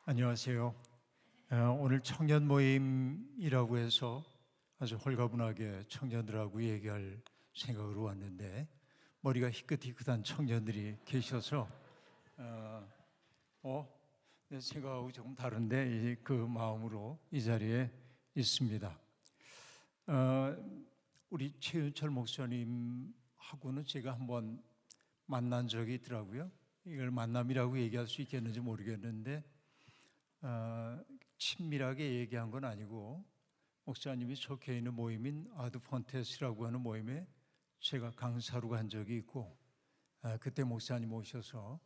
안녕하세요. 오늘 청년 모임이라고 해서 아주 홀가분하게 청년들하고 얘기할 생각으로 왔는데 머리가 희끗희끗한 청년들이 계셔서 내 생각하고 조금 다른데 그 마음으로 이 자리에 있습니다. 우리 최윤철 목사님하고는 제가 한번 만난 적이 있더라고요. 이걸 만남이라고 얘기할 수 있겠는지 모르겠는데 친밀하게 얘기한 건 아니고 목사님이 속해 있는 모임인 아드폰테스라고 하는 모임에 제가 강사로 간 적이 있고 그때 목사님 오셔서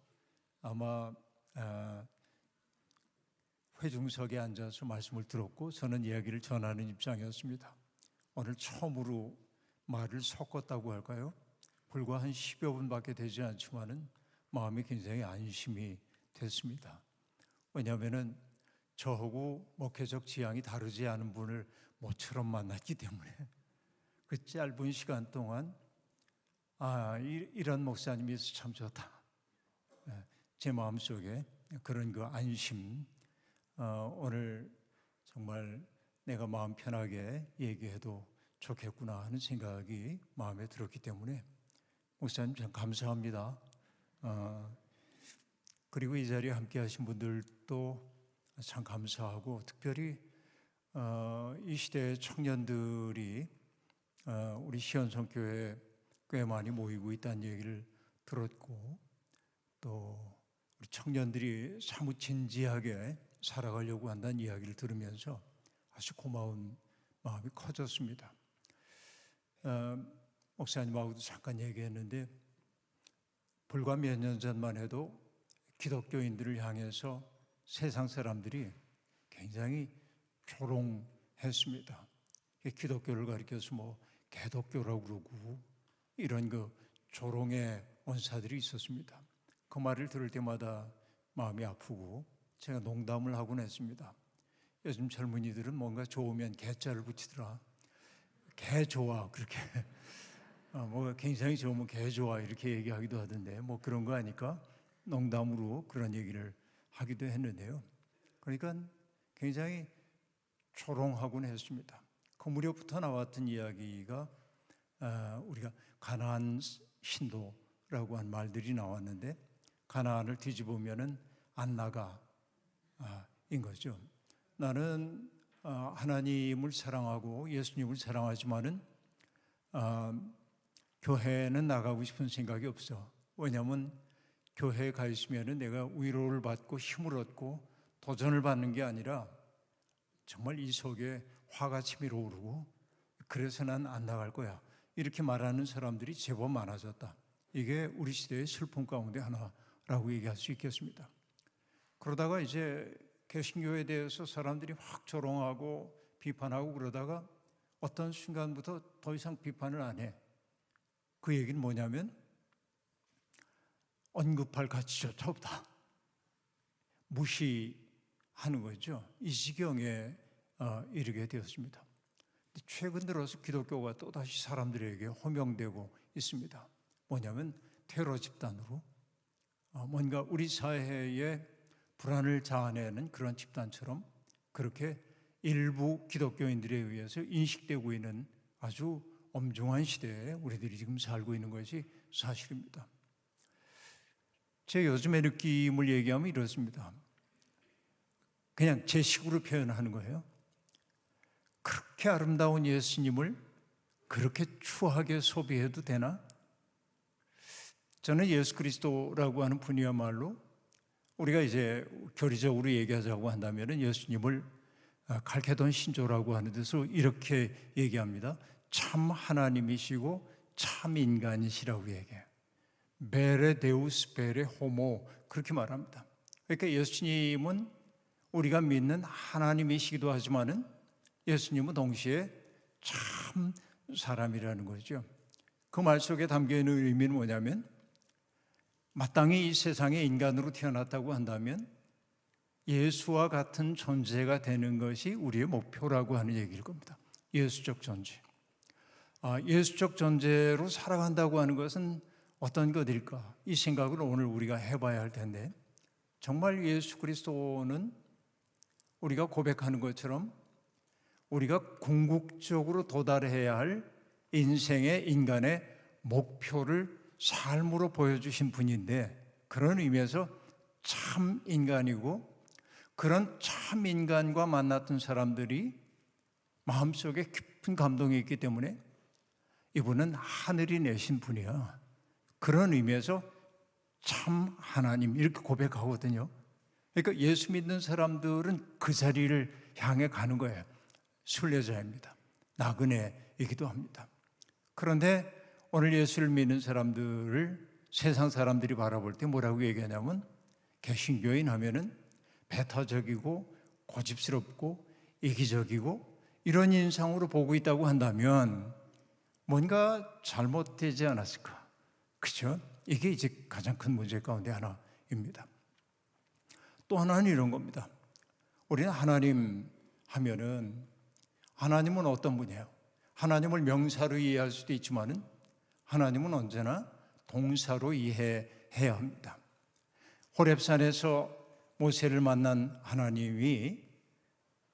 아마 회중석에 앉아서 말씀을 들었고 저는 이야기를 전하는 입장이었습니다. 오늘 처음으로 말을 섞었다고 할까요? 불과 한 10여 분밖에 되지 않지만은 마음이 굉장히 안심이 됐습니다. 왜냐하면은 저하고 목회적 지향이 다르지 않은 분을 모처럼 만났기 때문에 그 짧은 시간 동안 이런 목사님이 있어서 참 좋다. 제 마음속에 그런 그 안심, 오늘 정말 내가 마음 편하게 얘기해도 좋겠구나 하는 생각이 마음에 들었기 때문에 목사님 참 감사합니다. 그리고 이 자리에 함께 하신 분들도 참 감사하고 특별히 이 시대의 청년들이 우리 시온성교회에 꽤 많이 모이고 있다는 얘기를 들었고 또 우리 청년들이 사뭇 진지하게 살아가려고 한다는 이야기를 들으면서 아주 고마운 마음이 커졌습니다. 목사님하고도 잠깐 얘기했는데 불과 몇 년 전만 해도 기독교인들을 향해서 세상 사람들이 굉장히 조롱했습니다. 기독교를 가리켜서 뭐 개독교라고 그러고 이런 그 조롱의 언사들이 있었습니다. 그 말을 들을 때마다 마음이 아프고 제가 농담을 하곤 했습니다. 요즘 젊은이들은 뭔가 좋으면 개자를 붙이더라. 개 좋아 그렇게 뭐 굉장히 좋으면 개 좋아 이렇게 얘기하기도 하던데 뭐 그런 거 아니까 농담으로 그런 얘기를 하기도 했는데요. 그러니까 굉장히 조롱하곤 했습니다. 그 무렵부터 나왔던 이야기가 우리가 가나안 신도라고 한 말들이 나왔는데 가나안을 뒤집으면은 안 나가인 거죠. 나는 하나님을 사랑하고 예수님을 사랑하지만은 교회는 나가고 싶은 생각이 없어. 왜냐하면 교회에 가 있으면 내가 위로를 받고 힘을 얻고 도전을 받는 게 아니라 정말 이 속에 화가 치밀어 오르고 그래서 난 안 나갈 거야. 이렇게 말하는 사람들이 제법 많아졌다. 이게 우리 시대의 슬픔 가운데 하나라고 얘기할 수 있겠습니다. 그러다가 이제 개신교에 대해서 사람들이 확 조롱하고 비판하고 그러다가 어떤 순간부터 더 이상 비판을 안 해. 그 얘기는 뭐냐면 언급할 가치조차 없다. 무시하는 거죠. 이 지경에 이르게 되었습니다. 최근 들어서 기독교가 또다시 사람들에게 호명되고 있습니다. 뭐냐면 테러 집단으로 뭔가 우리 사회의 불안을 자아내는 그런 집단처럼 그렇게 일부 기독교인들에 의해서 인식되고 있는 아주 엄중한 시대에 우리들이 지금 살고 있는 것이 사실입니다. 제 요즘의 느낌을 얘기하면 이렇습니다. 그냥 제 식으로 표현하는 거예요. 그렇게 아름다운 예수님을 그렇게 추하게 소비해도 되나? 저는 예수 그리스도라고 하는 분이야말로 우리가 이제 교리적으로 얘기하자고 한다면 예수님을 갈케돈 신조라고 하는 데서 이렇게 얘기합니다. 참 하나님이시고 참 인간이시라고 얘기해요. 베레 데우스 베레 호모 그렇게 말합니다. 그러니까 예수님은 우리가 믿는 하나님이시기도 하지만은 예수님은 동시에 참 사람이라는 거죠. 그 말 속에 담겨 있는 의미는 뭐냐면 마땅히 이 세상에 인간으로 태어났다고 한다면 예수와 같은 존재가 되는 것이 우리의 목표라고 하는 얘기일 겁니다. 예수적 존재. 예수적 존재로 살아간다고 하는 것은 어떤 것일까? 이 생각을 오늘 우리가 해봐야 할 텐데 정말 예수 그리스도는 우리가 고백하는 것처럼 우리가 궁극적으로 도달해야 할 인생의 인간의 목표를 삶으로 보여주신 분인데, 그런 의미에서 참 인간이고, 그런 참 인간과 만났던 사람들이 마음속에 깊은 감동이 있기 때문에 이분은 하늘이 내신 분이야. 그런 의미에서 참 하나님 이렇게 고백하거든요. 그러니까 예수 믿는 사람들은 그 자리를 향해 가는 거예요. 순례자입니다. 나그네이기도 합니다. 그런데 오늘 예수를 믿는 사람들을 세상 사람들이 바라볼 때 뭐라고 얘기하냐면, 개신교인 하면은 배타적이고 고집스럽고 이기적이고 이런 인상으로 보고 있다고 한다면 뭔가 잘못되지 않았을까? 그렇죠? 이게 이제 가장 큰 문제 가운데 하나입니다. 또 하나는 이런 겁니다. 우리는 하나님 하면은, 하나님은 어떤 분이에요? 하나님을 명사로 이해할 수도 있지만은 하나님은 언제나 동사로 이해해야 합니다. 호렙산에서 모세를 만난 하나님이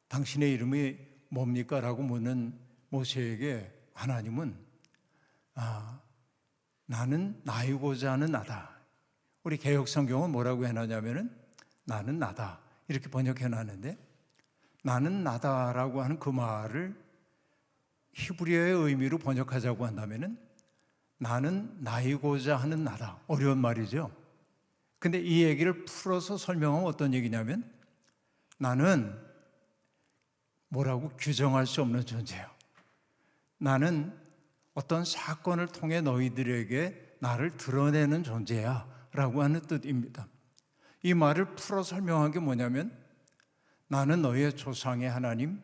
당신의 이름이 뭡니까? 라고 묻는 모세에게 하나님은 나는 나이고자 하는 나다. 우리 개역성경은 뭐라고 해놨냐면은 나는 나다 이렇게 번역해놨는데, 나는 나다라고 하는 그 말을 히브리어의 의미로 번역하자고 한다면은 나는 나이고자 하는 나다. 어려운 말이죠. 근데 이 얘기를 풀어서 설명하면 어떤 얘기냐면, 나는 뭐라고 규정할 수 없는 존재예요. 나는 어떤 사건을 통해 너희들에게 나를 드러내는 존재야 라고 하는 뜻입니다. 이 말을 풀어 설명한 게 뭐냐면, 나는 너희의 조상의 하나님,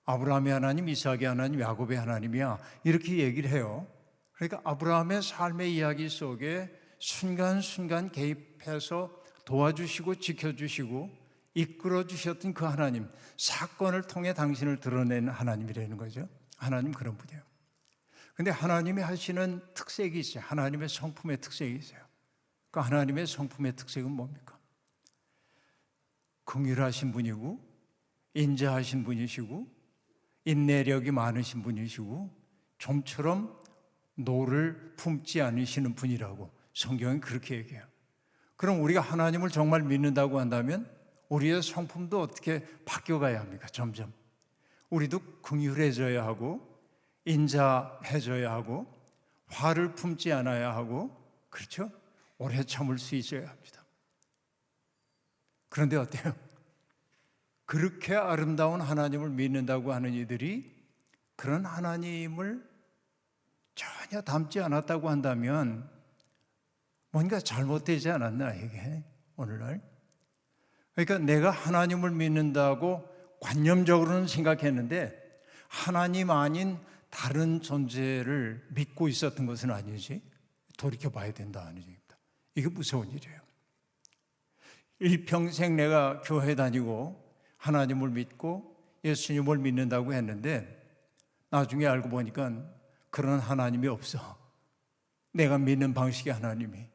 아브라함의 하나님, 이삭의 하나님, 야곱의 하나님이야 이렇게 얘기를 해요. 그러니까 아브라함의 삶의 이야기 속에 순간순간 개입해서 도와주시고 지켜주시고 이끌어 주셨던 그 하나님, 사건을 통해 당신을 드러내는 하나님이라는 거죠. 하나님 그런 분이에요. 근데 하나님이 하시는 특색이 있어요. 하나님의 성품의 특색이 있어요. 그 하나님의 성품의 특색은 뭡니까? 긍휼하신 분이고, 인자하신 분이시고, 인내력이 많으신 분이시고, 좀처럼 노를 품지 않으시는 분이라고 성경이 그렇게 얘기해요. 그럼 우리가 하나님을 정말 믿는다고 한다면 우리의 성품도 어떻게 바뀌어가야 합니까? 점점 우리도 긍휼해져야 하고, 인자해져야 하고, 화를 품지 않아야 하고, 그렇죠? 오래 참을 수 있어야 합니다. 그런데 어때요? 그렇게 아름다운 하나님을 믿는다고 하는 이들이 그런 하나님을 전혀 닮지 않았다고 한다면 뭔가 잘못되지 않았나 이게 오늘날? 그러니까 내가 하나님을 믿는다고 관념적으로는 생각했는데 하나님 아닌 다른 존재를 믿고 있었던 것은 아니지, 돌이켜봐야 된다는 얘기입니다. 이게 무서운 일이에요. 일평생 내가 교회 다니고 하나님을 믿고 예수님을 믿는다고 했는데 나중에 알고 보니까 그런 하나님이 없어. 내가 믿는 방식의 하나님이,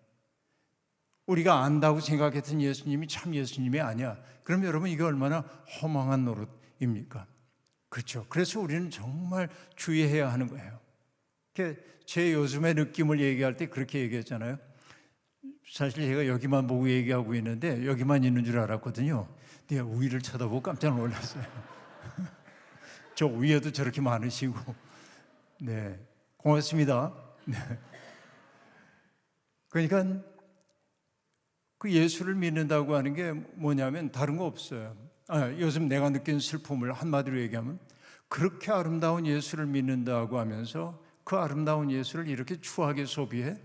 우리가 안다고 생각했던 예수님이 참 예수님이 아니야. 그럼 여러분 이게 얼마나 허망한 노릇입니까? 그렇죠. 그래서 우리는 정말 주의해야 하는 거예요. 제 요즘의 느낌을 얘기할 때 그렇게 얘기했잖아요. 사실 제가 여기만 보고 얘기하고 있는데 여기만 있는 줄 알았거든요. 내가 위를 쳐다보고 깜짝 놀랐어요. 저 위에도 저렇게 많으시고. 네, 고맙습니다. 네. 그러니까 그 예수를 믿는다고 하는 게 뭐냐면 다른 거 없어요. 요즘 내가 느낀 슬픔을 한마디로 얘기하면, 그렇게 아름다운 예수를 믿는다고 하면서 그 아름다운 예수를 이렇게 추하게 소비해?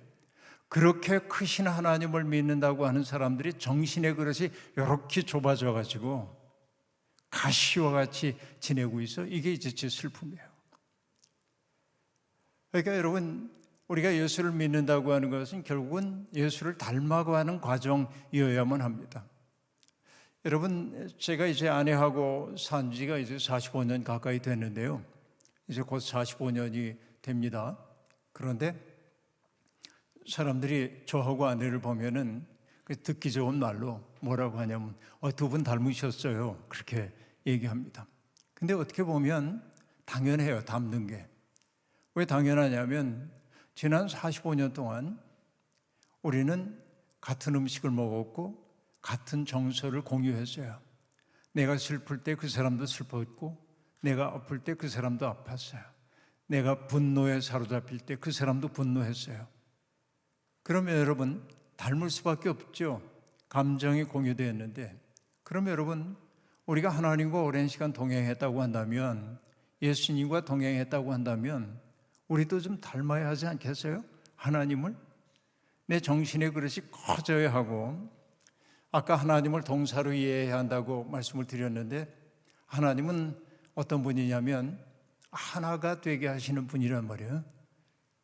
그렇게 크신 하나님을 믿는다고 하는 사람들이 정신의 그릇이 이렇게 좁아져 가지고 가시와 같이 지내고 있어. 이게 이제 제 슬픔이에요. 그러니까 여러분, 우리가 예수를 믿는다고 하는 것은 결국은 예수를 닮아가는 과정이어야만 합니다. 여러분, 제가 이제 아내하고 산 지가 이제 45년 가까이 됐는데요. 이제 곧 45년이 됩니다. 그런데 사람들이 저하고 아내를 보면은 듣기 좋은 말로 뭐라고 하냐면 두 분 닮으셨어요. 그렇게 얘기합니다. 근데 어떻게 보면 당연해요, 닮는 게. 왜 당연하냐면 지난 45년 동안 우리는 같은 음식을 먹었고 같은 정서를 공유했어요. 내가 슬플 때 그 사람도 슬펐고 내가 아플 때 그 사람도 아팠어요. 내가 분노에 사로잡힐 때 그 사람도 분노했어요. 그러면 여러분 닮을 수밖에 없죠. 감정이 공유되었는데, 그러면 여러분 우리가 하나님과 오랜 시간 동행했다고 한다면, 예수님과 동행했다고 한다면 우리도 좀 닮아야 하지 않겠어요? 하나님을? 내 정신의 그릇이 커져야 하고, 아까 하나님을 동사로 이해해야 한다고 말씀을 드렸는데, 하나님은 어떤 분이냐면 하나가 되게 하시는 분이란 말이에요.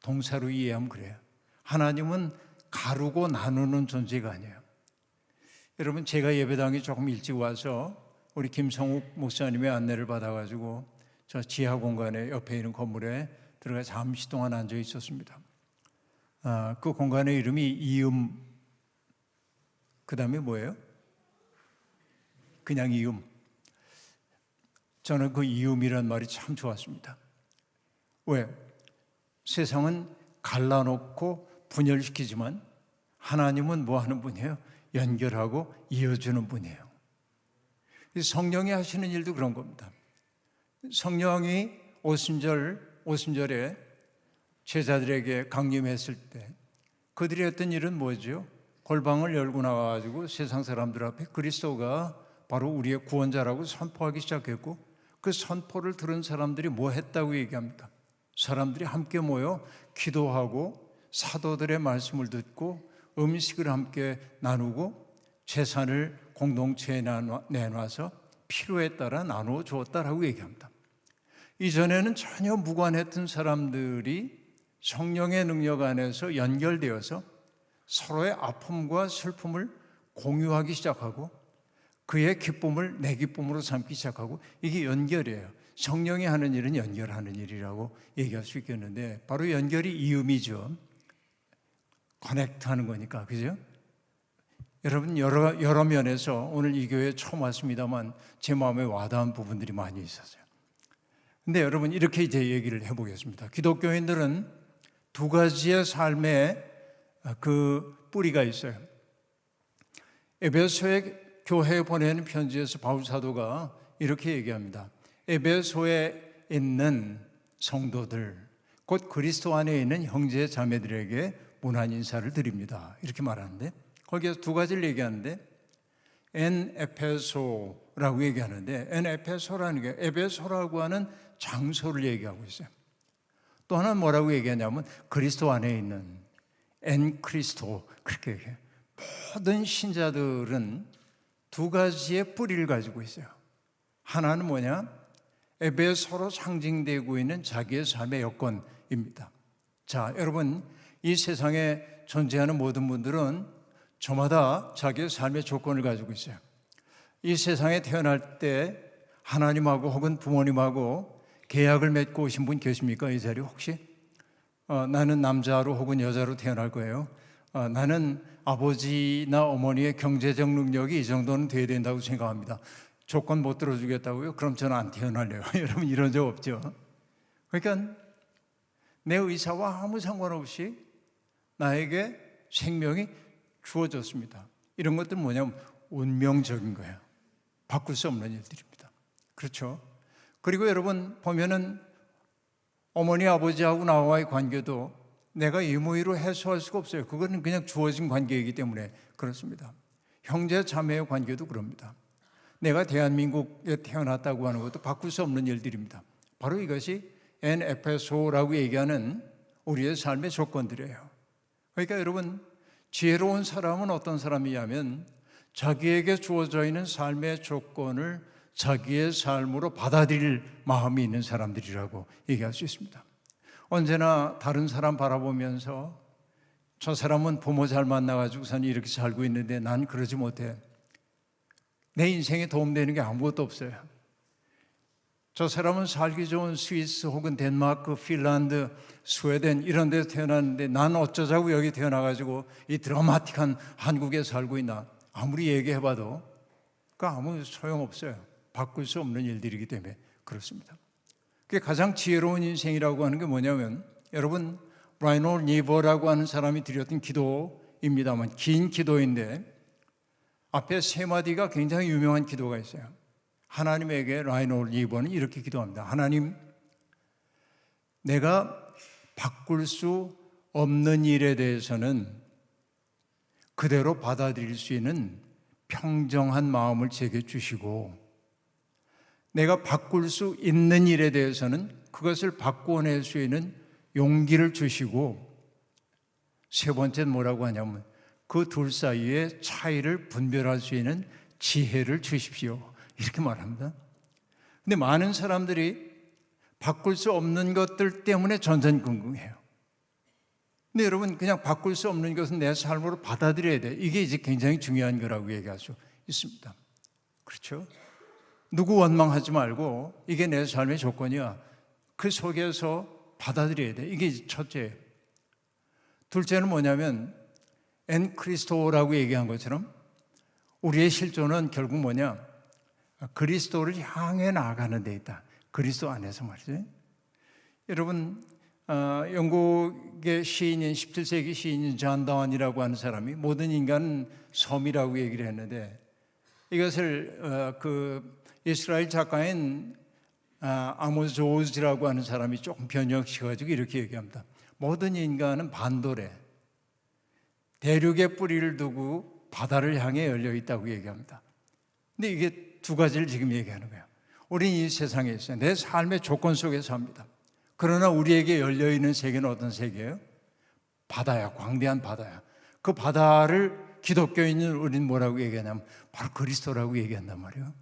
동사로 이해하면 그래요. 하나님은 가르고 나누는 존재가 아니에요. 여러분, 제가 예배당에 조금 일찍 와서 우리 김성욱 목사님의 안내를 받아가지고 저 지하 공간에 옆에 있는 건물에 들어가 잠시 동안 앉아 있었습니다. 그 공간의 이름이 이음, 그 다음에 뭐예요? 그냥 이음. 저는 그 이음이란 말이 참 좋았습니다. 왜? 세상은 갈라놓고 분열시키지만 하나님은 뭐 하는 분이에요? 연결하고 이어주는 분이에요. 성령이 하시는 일도 그런 겁니다. 성령이 오순절에 제자들에게 강림했을 때 그들이 했던 일은 뭐죠? 골방을 열고 나와가지고 세상 사람들 앞에 그리스도가 바로 우리의 구원자라고 선포하기 시작했고, 그 선포를 들은 사람들이 뭐 했다고 얘기합니까? 사람들이 함께 모여 기도하고 사도들의 말씀을 듣고 음식을 함께 나누고 재산을 공동체에 내놔서 필요에 따라 나누어 주었다라고 얘기합니다. 이전에는 전혀 무관했던 사람들이 성령의 능력 안에서 연결되어서 서로의 아픔과 슬픔을 공유하기 시작하고 그의 기쁨을 내 기쁨으로 삼기 시작하고, 이게 연결이에요. 성령이 하는 일은 연결하는 일이라고 얘기할 수 있겠는데, 바로 연결이 이음이죠. 커넥트하는 거니까, 그죠? 여러분, 여러 면에서 오늘 이 교회에 처음 왔습니다만 제 마음에 와닿은 부분들이 많이 있었어요. 근데 여러분, 이렇게 이제 얘기를 해보겠습니다. 기독교인들은 두 가지의 삶의 그 뿌리가 있어요. 에베소의 교회에 보내는 편지에서 바울 사도가 이렇게 얘기합니다. 에베소에 있는 성도들, 곧 그리스도 안에 있는 형제 자매들에게 문안 인사를 드립니다. 이렇게 말하는데, 거기에서 두 가지를 얘기하는데, 엔 에페소라고 얘기하는데, 엔 에페소라는 게 에베소라고 하는 장소를 얘기하고 있어요. 또 하나는 뭐라고 얘기하냐면 그리스도 안에 있는 엔 크리스토, 그렇게 얘기해요. 모든 신자들은 두 가지의 뿌리를 가지고 있어요. 하나는 뭐냐? 에베소로 상징되고 있는 자기의 삶의 여건입니다. 자, 여러분, 이 세상에 존재하는 모든 분들은 저마다 자기의 삶의 조건을 가지고 있어요. 이 세상에 태어날 때 하나님하고 혹은 부모님하고 계약을 맺고 오신 분 계십니까? 이 자리에 혹시? 나는 남자로 혹은 여자로 태어날 거예요. 나는 아버지나 어머니의 경제적 능력이 이 정도는 돼야 된다고 생각합니다. 조건 못 들어주겠다고요? 그럼 저는 안 태어날래요. 여러분, 이런 적 없죠? 그러니까 내 의사와 아무 상관없이 나에게 생명이 주어졌습니다. 이런 것들은 뭐냐면 운명적인 거예요. 바꿀 수 없는 일들입니다. 그렇죠? 그리고 여러분 보면은 어머니 아버지하고 나와의 관계도 내가 의무의로 해소할 수가 없어요. 그거는 그냥 주어진 관계이기 때문에 그렇습니다. 형제 자매의 관계도 그럽니다. 내가 대한민국에 태어났다고 하는 것도 바꿀 수 없는 일들입니다. 바로 이것이 엔 에페소라고 얘기하는 우리의 삶의 조건들이에요. 그러니까 여러분, 지혜로운 사람은 어떤 사람이냐면 자기에게 주어져 있는 삶의 조건을 자기의 삶으로 받아들일 마음이 있는 사람들이라고 얘기할 수 있습니다. 언제나 다른 사람 바라보면서 저 사람은 부모 잘 만나가지고선 이렇게 살고 있는데 난 그러지 못해. 내 인생에 도움되는 게 아무것도 없어요. 저 사람은 살기 좋은 스위스 혹은 덴마크, 핀란드, 스웨덴 이런 데서 태어났는데 난 어쩌자고 여기 태어나가지고 이 드라마틱한 한국에 살고 있나. 아무리 얘기해봐도 그 아무 소용없어요. 바꿀 수 없는 일들이기 때문에 그렇습니다. 그게 가장 지혜로운 인생이라고 하는 게 뭐냐면, 여러분, 라이놀 니버라고 하는 사람이 드렸던 기도입니다만, 긴 기도인데 앞에 세 마디가 굉장히 유명한 기도가 있어요. 하나님에게 라이놀 니버는 이렇게 기도합니다. 하나님, 내가 바꿀 수 없는 일에 대해서는 그대로 받아들일 수 있는 평정한 마음을 제게 주시고, 내가 바꿀 수 있는 일에 대해서는 그것을 바꿔낼 수 있는 용기를 주시고, 세 번째는 뭐라고 하냐면 그 둘 사이의 차이를 분별할 수 있는 지혜를 주십시오, 이렇게 말합니다. 근데 많은 사람들이 바꿀 수 없는 것들 때문에 전전긍긍해요. 근데 여러분, 그냥 바꿀 수 없는 것은 내 삶으로 받아들여야 돼. 이게 이제 굉장히 중요한 거라고 얘기할 수 있습니다. 그렇죠? 누구 원망하지 말고 이게 내 삶의 조건이야, 그 속에서 받아들여야 돼. 이게 첫째예요. 둘째는 뭐냐면 엔 크리스토라고 얘기한 것처럼 우리의 실존은 결국 뭐냐, 그리스도를 향해 나아가는 데 있다. 그리스도 안에서 말이죠. 여러분, 영국의 시인인 17세기 시인인 존 다운이라고 하는 사람이 모든 인간은 섬이라고 얘기를 했는데, 이것을 이스라엘 작가인 아모스 오즈라고 하는 사람이 조금 번역시켜가지고 이렇게 얘기합니다. 모든 인간은 반도래, 대륙에 뿌리를 두고 바다를 향해 열려 있다고 얘기합니다. 근데 이게 두 가지를 지금 얘기하는 거예요. 우리는 이 세상에 있어요. 내 삶의 조건 속에서 삽니다. 그러나 우리에게 열려있는 세계는 어떤 세계예요? 바다야, 광대한 바다야. 그 바다를 기독교인은 우리는 뭐라고 얘기하냐면 바로 그리스도라고 얘기한단 말이에요.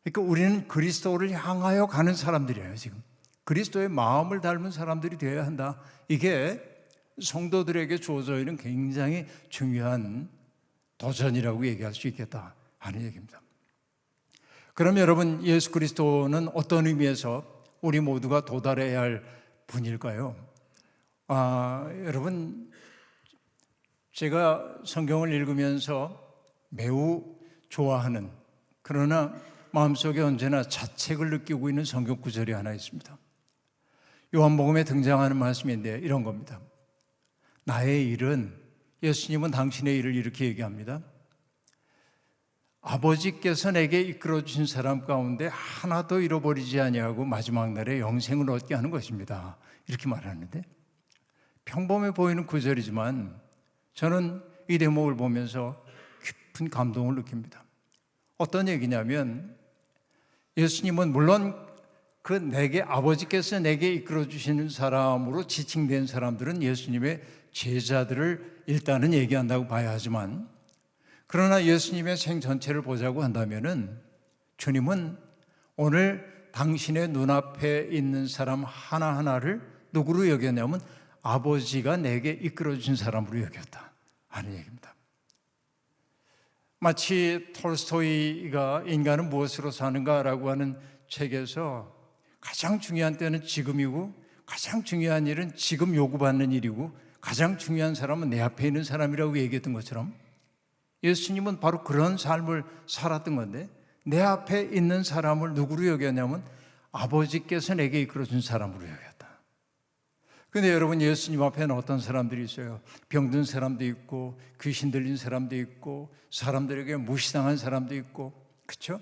그러니까 우리는 그리스도를 향하여 가는 사람들이에요. 지금 그리스도의 마음을 닮은 사람들이 되어야 한다. 이게 성도들에게 주어져 있는 굉장히 중요한 도전이라고 얘기할 수 있겠다 하는 얘기입니다. 그럼 여러분, 예수 그리스도는 어떤 의미에서 우리 모두가 도달해야 할 분일까요? 여러분, 제가 성경을 읽으면서 매우 좋아하는, 그러나 마음속에 언제나 자책을 느끼고 있는 성경 구절이 하나 있습니다. 요한복음에 등장하는 말씀인데 이런 겁니다. 나의 일은, 예수님은 당신의 일을 이렇게 얘기합니다. 아버지께서 내게 이끌어 주신 사람 가운데 하나도 잃어버리지 아니하고 마지막 날에 영생을 얻게 하는 것입니다. 이렇게 말하는데, 평범해 보이는 구절이지만 저는 이 대목을 보면서 깊은 감동을 느낍니다. 어떤 얘기냐면, 예수님은 물론 내게 아버지께서 내게 이끌어 주시는 사람으로 지칭된 사람들은 예수님의 제자들을 일단은 얘기한다고 봐야 하지만, 그러나 예수님의 생 전체를 보자고 한다면은 주님은 오늘 당신의 눈앞에 있는 사람 하나하나를 누구로 여겼냐면 아버지가 내게 이끌어 주신 사람으로 여겼다 하는 얘기입니다. 마치 톨스토이가 인간은 무엇으로 사는가라고 하는 책에서 가장 중요한 때는 지금이고, 가장 중요한 일은 지금 요구받는 일이고, 가장 중요한 사람은 내 앞에 있는 사람이라고 얘기했던 것처럼, 예수님은 바로 그런 삶을 살았던 건데, 내 앞에 있는 사람을 누구로 여겼냐면 아버지께서 내게 이끌어준 사람으로 여겼다. 그런데 여러분, 예수님 앞에는 어떤 사람들이 있어요? 병든 사람도 있고, 귀신 들린 사람도 있고, 사람들에게 무시당한 사람도 있고, 그렇죠?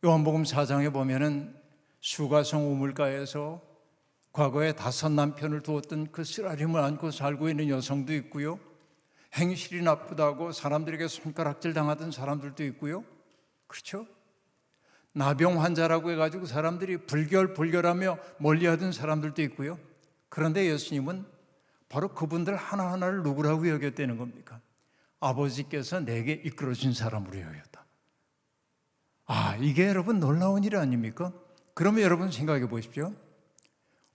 요한복음 4장에 보면은 수가성 우물가에서 과거에 5 남편을 두었던 그 쓰라림을 안고 살고 있는 여성도 있고요, 행실이 나쁘다고 사람들에게 손가락질 당하던 사람들도 있고요, 그렇죠? 나병 환자라고 해가지고 사람들이 불결하며 멀리하던 사람들도 있고요. 그런데 예수님은 바로 그분들 하나하나를 누구라고 여겼다는 겁니까? 아버지께서 내게 이끌어준 사람으로 여겼다. 이게 여러분 놀라운 일 아닙니까? 그러면 여러분 생각해 보십시오.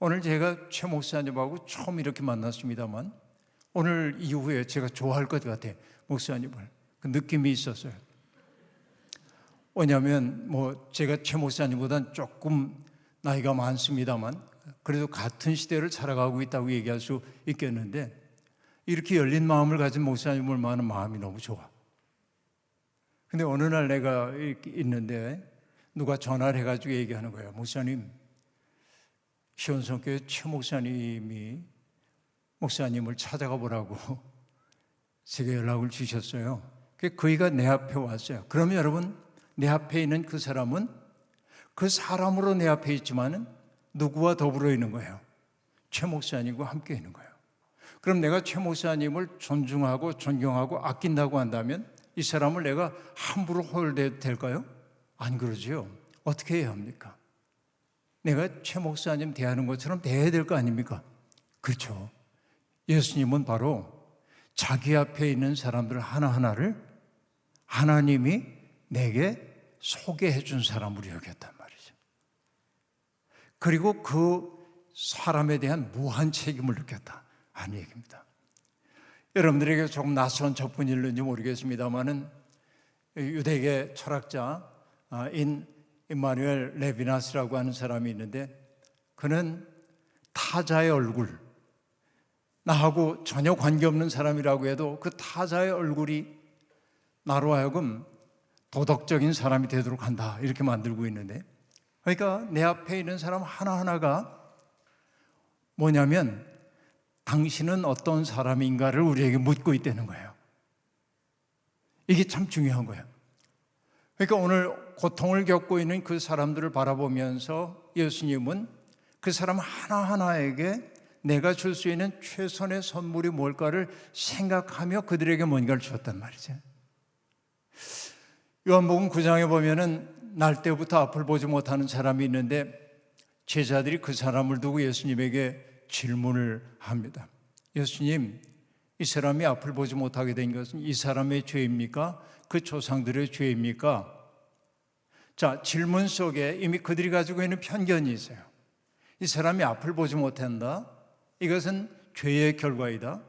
오늘 제가 최 목사님하고 처음 이렇게 만났습니다만, 오늘 이후에 제가 좋아할 것 같아, 목사님을. 그 느낌이 있었어요. 왜냐하면 제가 최 목사님보다는 조금 나이가 많습니다만 그래도 같은 시대를 살아가고 있다고 얘기할 수 있겠는데, 이렇게 열린 마음을 가진 목사님을 만난 마음이 너무 좋아. 근데 어느 날 내가 이렇게 있는데 누가 전화를 해가지고 얘기하는 거예요. 목사님, 시온성교회 최 목사님이 목사님을 찾아가 보라고 제게 연락을 주셨어요. 그이가 내 앞에 왔어요. 그러면 여러분, 내 앞에 있는 그 사람은 그 사람으로 내 앞에 있지만 누구와 더불어 있는 거예요? 최 목사님과 함께 있는 거예요. 그럼 내가 최 목사님을 존중하고 존경하고 아낀다고 한다면 이 사람을 내가 함부로 홀대도 될까요? 안 그러지요. 어떻게 해야 합니까? 내가 최 목사님 대하는 것처럼 대해야 될 거 아닙니까? 그렇죠. 예수님은 바로 자기 앞에 있는 사람들 하나하나를 하나님이 내게 소개해 준 사람으로 여겼단 말이죠. 그리고 그 사람에 대한 무한 책임을 느꼈다 하는 얘기입니다. 여러분들에게 조금 낯선 접근일는지 모르겠습니다만은 유대계 철학자인 임마누엘 레비나스라고 하는 사람이 있는데, 그는 타자의 얼굴, 나하고 전혀 관계없는 사람이라고 해도 그 타자의 얼굴이 나로 하여금 도덕적인 사람이 되도록 한다, 이렇게 만들고 있는데, 그러니까 내 앞에 있는 사람 하나하나가 뭐냐면 당신은 어떤 사람인가를 우리에게 묻고 있다는 거예요. 이게 참 중요한 거예요. 그러니까 오늘 고통을 겪고 있는 그 사람들을 바라보면서 예수님은 그 사람 하나하나에게 내가 줄 수 있는 최선의 선물이 뭘까를 생각하며 그들에게 뭔가를 주었단 말이죠. 요한복음 9장에 보면은 날 때부터 앞을 보지 못하는 사람이 있는데 제자들이 그 사람을 두고 예수님에게 질문을 합니다. 예수님, 이 사람이 앞을 보지 못하게 된 것은 이 사람의 죄입니까? 그 조상들의 죄입니까? 자, 질문 속에 이미 그들이 가지고 있는 편견이 있어요. 이 사람이 앞을 보지 못한다, 이것은 죄의 결과이다.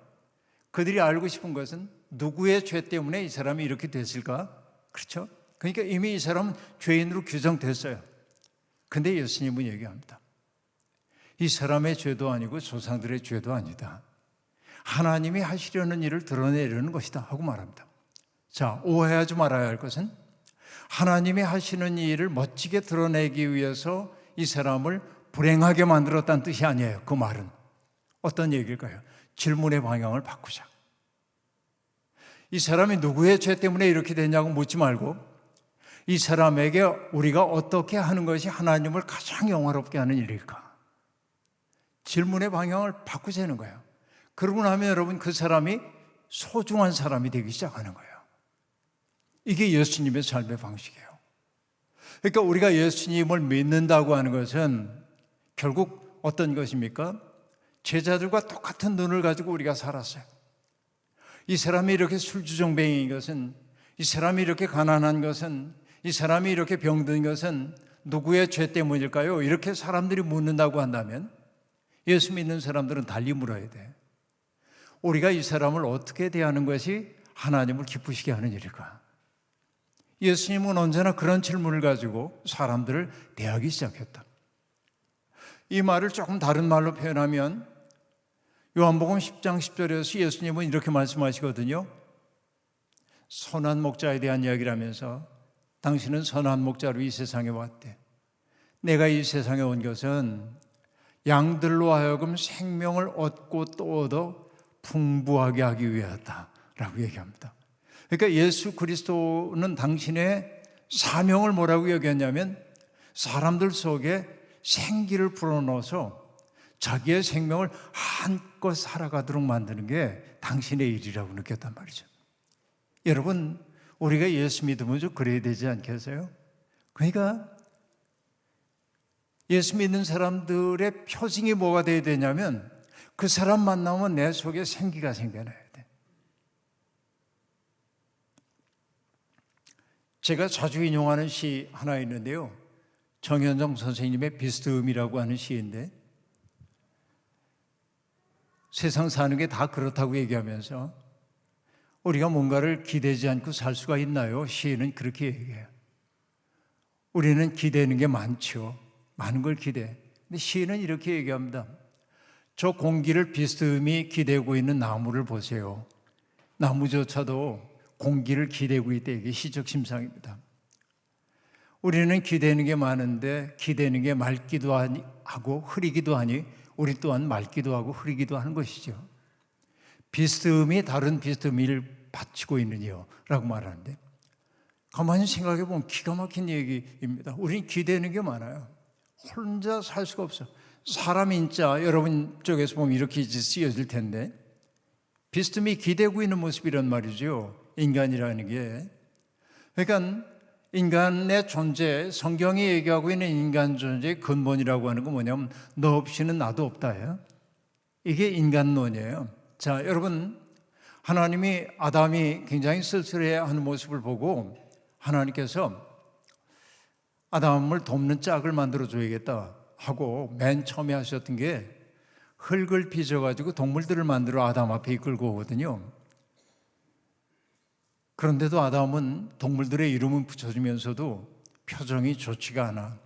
그들이 알고 싶은 것은 누구의 죄 때문에 이 사람이 이렇게 됐을까? 그렇죠? 그러니까 이미 이 사람은 죄인으로 규정됐어요. 근데 예수님은 얘기합니다. 이 사람의 죄도 아니고 조상들의 죄도 아니다. 하나님이 하시려는 일을 드러내려는 것이다 하고 말합니다. 자, 오해하지 말아야 할 것은 하나님이 하시는 일을 멋지게 드러내기 위해서 이 사람을 불행하게 만들었다는 뜻이 아니에요. 그 말은 어떤 얘기일까요? 질문의 방향을 바꾸자. 이 사람이 누구의 죄 때문에 이렇게 됐냐고 묻지 말고 이 사람에게 우리가 어떻게 하는 것이 하나님을 가장 영화롭게 하는 일일까? 질문의 방향을 바꾸자는 거예요. 그러고 나면 여러분, 그 사람이 소중한 사람이 되기 시작하는 거예요. 이게 예수님의 삶의 방식이에요. 그러니까 우리가 예수님을 믿는다고 하는 것은 결국 어떤 것입니까? 제자들과 똑같은 눈을 가지고 우리가 살았어요. 이 사람이 이렇게 술주정뱅이인 것은, 이 사람이 이렇게 가난한 것은, 이 사람이 이렇게 병든 것은 누구의 죄 때문일까요? 이렇게 사람들이 묻는다고 한다면 예수 믿는 사람들은 달리 물어야 돼. 우리가 이 사람을 어떻게 대하는 것이 하나님을 기쁘시게 하는 일일까? 예수님은 언제나 그런 질문을 가지고 사람들을 대하기 시작했다. 이 말을 조금 다른 말로 표현하면 요한복음 10장 10절에서 예수님은 이렇게 말씀하시거든요. 선한 목자에 대한 이야기를 하면서 당신은 선한 목자로 이 세상에 왔대. 내가 이 세상에 온 것은 양들로 하여금 생명을 얻고 또 얻어 풍부하게 하기 위하다라고 얘기합니다. 그러니까 예수 그리스도는 당신의 사명을 뭐라고 얘기했냐면 사람들 속에 생기를 불어넣어서 자기의 생명을 한껏 살아가도록 만드는 게 당신의 일이라고 느꼈단 말이죠. 여러분, 우리가 예수 믿으면 좀 그래야 되지 않겠어요? 그러니까 예수 믿는 사람들의 표징이 뭐가 돼야 되냐면 그 사람 만나면 내 속에 생기가 생겨나야 돼. 제가 자주 인용하는 시 하나 있는데요, 정현정 선생님의 비스듬이라고 하는 시인데, 세상 사는 게 다 그렇다고 얘기하면서 우리가 뭔가를 기대지 않고 살 수가 있나요? 시인은 그렇게 얘기해요. 우리는 기대는 게 많죠. 많은 걸 기대. 근데 시인은 이렇게 얘기합니다. 저 공기를 비스듬히 기대고 있는 나무를 보세요. 나무조차도 공기를 기대고 있다. 이게 시적 심상입니다. 우리는 기대는 게 많은데 기대는 게 맑기도 하고 흐리기도 하니 우리 또한 맑기도 하고 흐리기도 하는 것이죠. 비스듬히 다른 비스듬히를 바치고 있느니요 라고 말하는데, 가만히 생각해 보면 기가 막힌 얘기입니다. 우리는 기대는 게 많아요. 혼자 살 수가 없어. 사람 인자 여러분 쪽에서 보면 이렇게 이제 쓰여질 텐데, 비스듬히 기대고 있는 모습이란 말이죠. 인간이라는 게. 그러니까 인간의 존재, 성경이 얘기하고 있는 인간 존재의 근본이라고 하는 건 뭐냐면 너 없이는 나도 없다예요. 이게 인간론이에요. 자, 여러분, 하나님이 아담이 굉장히 쓸쓸해하는 모습을 보고 하나님께서 아담을 돕는 짝을 만들어줘야겠다 하고 맨 처음에 하셨던 게 흙을 빚어가지고 동물들을 만들어 아담 앞에 이끌고 오거든요. 그런데도 아담은 동물들의 이름은 붙여주면서도 표정이 좋지가 않아.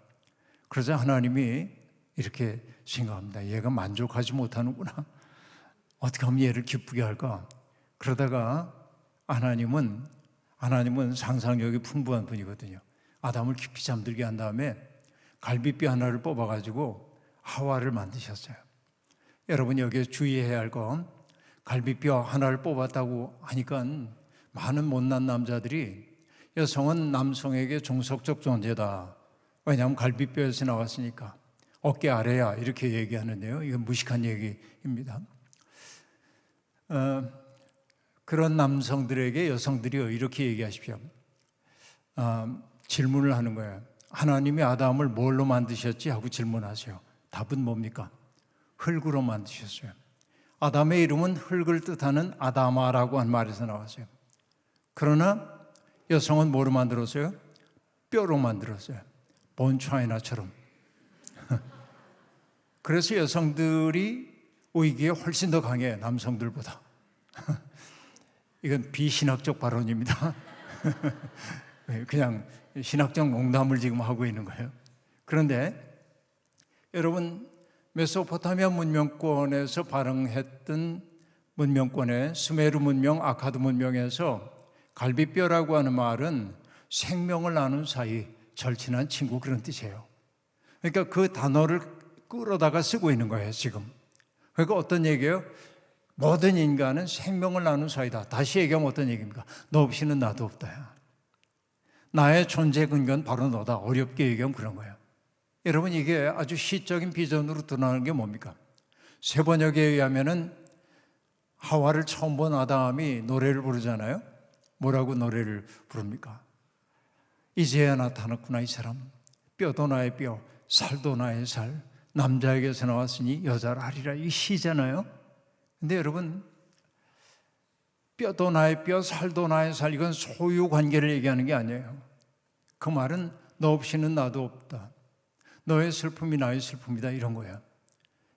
그러자 하나님이 이렇게 생각합니다. 얘가 만족하지 못하는구나. 어떻게 하면 얘를 기쁘게 할까? 그러다가 하나님은 상상력이 풍부한 분이거든요. 아담을 깊이 잠들게 한 다음에 갈비뼈 하나를 뽑아가지고 하와를 만드셨어요. 여러분, 여기에 주의해야 할 건 갈비뼈 하나를 뽑았다고 하니까 많은 못난 남자들이 여성은 남성에게 종속적 존재다. 왜냐하면 갈비뼈에서 나왔으니까 어깨 아래야 이렇게 얘기하는데요. 이건 무식한 얘기입니다. 그런 남성들에게 여성들이 이렇게 얘기하십시오. 질문을 하는 거예요. 하나님이 아담을 뭘로 만드셨지? 하고 질문하세요. 답은 뭡니까? 흙으로 만드셨어요. 아담의 이름은 흙을 뜻하는 아다마라고 한 말에서 나왔어요. 그러나 여성은 뭐로 만들었어요? 뼈로 만들었어요. 본 차이나처럼. 그래서 여성들이 오히려 훨씬 더 강해, 남성들보다. 이건 비신학적 발언입니다. 그냥 신학적 농담을 지금 하고 있는 거예요. 그런데 여러분, 메소포타미아 문명권에서 발행했던 문명권의 수메르 문명, 아카드 문명에서 갈비뼈라고 하는 말은 생명을 나눈 사이, 절친한 친구, 그런 뜻이에요. 그러니까 그 단어를 끌어다가 쓰고 있는 거예요, 지금. 그러니까 어떤 얘기예요? 모든 인간은 생명을 나눈 사이다. 다시 얘기하면 어떤 얘기입니까? 너 없이는 나도 없다. 나의 존재 근거는 바로 너다. 어렵게 얘기하면 그런 거예요. 여러분, 이게 아주 시적인 비전으로 드러나는 게 뭡니까? 세번역에 의하면은 하와를 처음 본 아담이 노래를 부르잖아요. 뭐라고 노래를 부릅니까? 이제야 나타났구나 이 사람. 뼈도 나의 뼈, 살도 나의 살. 남자에게서 나왔으니 여자를 하리라. 이 시잖아요. 근데 여러분, 뼈도 나의 뼈, 살도 나의 살, 이건 소유 관계를 얘기하는 게 아니에요. 그 말은 너 없이는 나도 없다. 너의 슬픔이 나의 슬픔이다, 이런 거예요.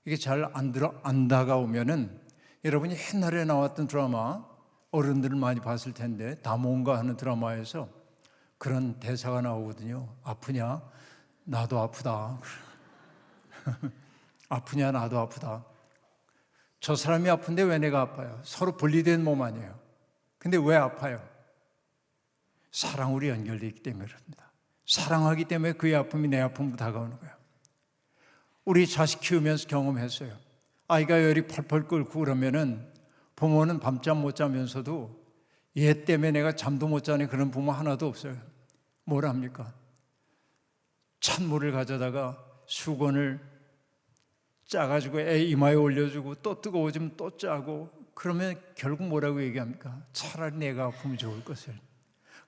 이게 잘 안 다가오면은 여러분이 옛날에 나왔던 드라마, 어른들을 많이 봤을 텐데 다몬가 하는 드라마에서 그런 대사가 나오거든요. 아프냐? 나도 아프다. 아프냐? 나도 아프다. 저 사람이 아픈데 왜 내가 아파요? 서로 분리된 몸 아니에요. 근데 왜 아파요? 사랑으로 연결되어 있기 때문에 그렇습니다. 사랑하기 때문에 그의 아픔이 내 아픔으로 다가오는 거예요. 우리 자식 키우면서 경험했어요. 아이가 열이 펄펄 끓고 그러면은 부모는 밤잠 못 자면서도 얘 때문에 내가 잠도 못 자는 그런 부모 하나도 없어요. 뭘 합니까? 찬물을 가져다가 수건을 짜가지고 애 이마에 올려주고 또 뜨거워지면 또 짜고, 그러면 결국 뭐라고 얘기합니까? 차라리 내가 아프면 좋을 것을.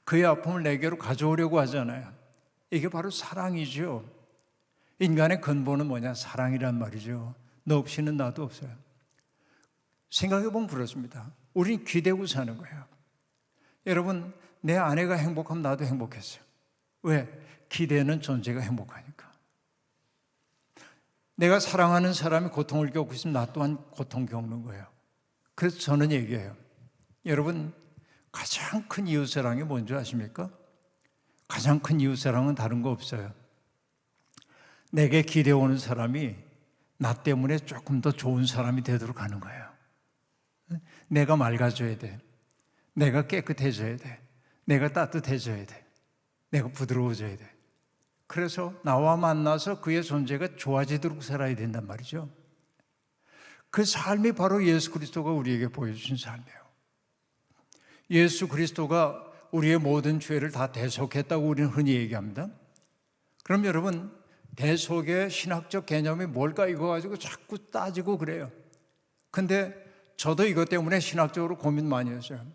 그의 아픔을 내게로 가져오려고 하잖아요. 이게 바로 사랑이죠. 인간의 근본은 뭐냐? 사랑이란 말이죠. 너 없이는 나도 없어요. 생각해보면 그렇습니다. 우린 기대고 사는 거예요. 여러분, 내 아내가 행복하면 나도 행복했어요. 왜? 기대는 존재가 행복하니까. 내가 사랑하는 사람이 고통을 겪고 있으면 나 또한 고통 겪는 거예요. 그래서 저는 얘기해요. 여러분, 가장 큰 이웃사랑이 뭔지 아십니까? 가장 큰 이웃사랑은 다른 거 없어요. 내게 기대오는 사람이 나 때문에 조금 더 좋은 사람이 되도록 하는 거예요. 내가 맑아져야 돼. 내가 깨끗해져야 돼. 내가 따뜻해져야 돼. 내가 부드러워져야 돼. 그래서 나와 만나서 그의 존재가 좋아지도록 살아야 된단 말이죠. 그 삶이 바로 예수 그리스도가 우리에게 보여주신 삶이에요. 예수 그리스도가 우리의 모든 죄를 다 대속했다고 우리는 흔히 얘기합니다. 그럼 여러분, 대속의 신학적 개념이 뭘까 이거 가지고 자꾸 따지고 그래요. 근데 저도 이것 때문에 신학적으로 고민 많이 했어요.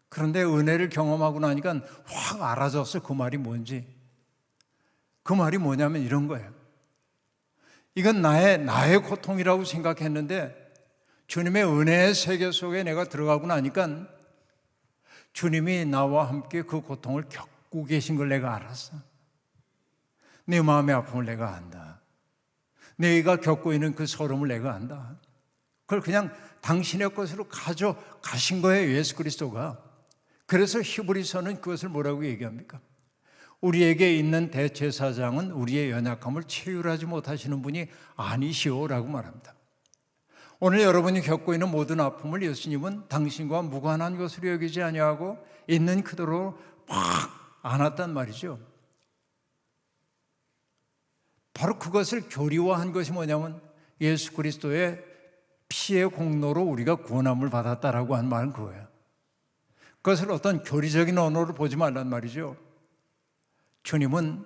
그런데 은혜를 경험하고 나니까 확 알아졌어. 그 말이 뭔지. 그 말이 뭐냐면 이런 거예요. 이건 나의 고통이라고 생각했는데 주님의 은혜의 세계 속에 내가 들어가고 나니까 주님이 나와 함께 그 고통을 겪고 계신 걸 내가 알았어. 내 마음의 아픔을 내가 안다. 내가 겪고 있는 그 서름을 내가 안다. 그걸 그냥 당신의 것으로 가져가신 거예요, 예수 그리스도가. 그래서 히브리서는 그것을 뭐라고 얘기합니까? 우리에게 있는 대제사장은 우리의 연약함을 체휼하지 못하시는 분이 아니시오라고 말합니다. 오늘 여러분이 겪고 있는 모든 아픔을 예수님은 당신과 무관한 것으로 여기지 아니하고 있는 그대로 팍 안았단 말이죠. 바로 그것을 교리화한 것이 뭐냐면 예수 그리스도의 피의 공로로 우리가 구원함을 받았다라고 한 말은 그거예요. 그것을 어떤 교리적인 언어로 보지 말란 말이죠. 주님은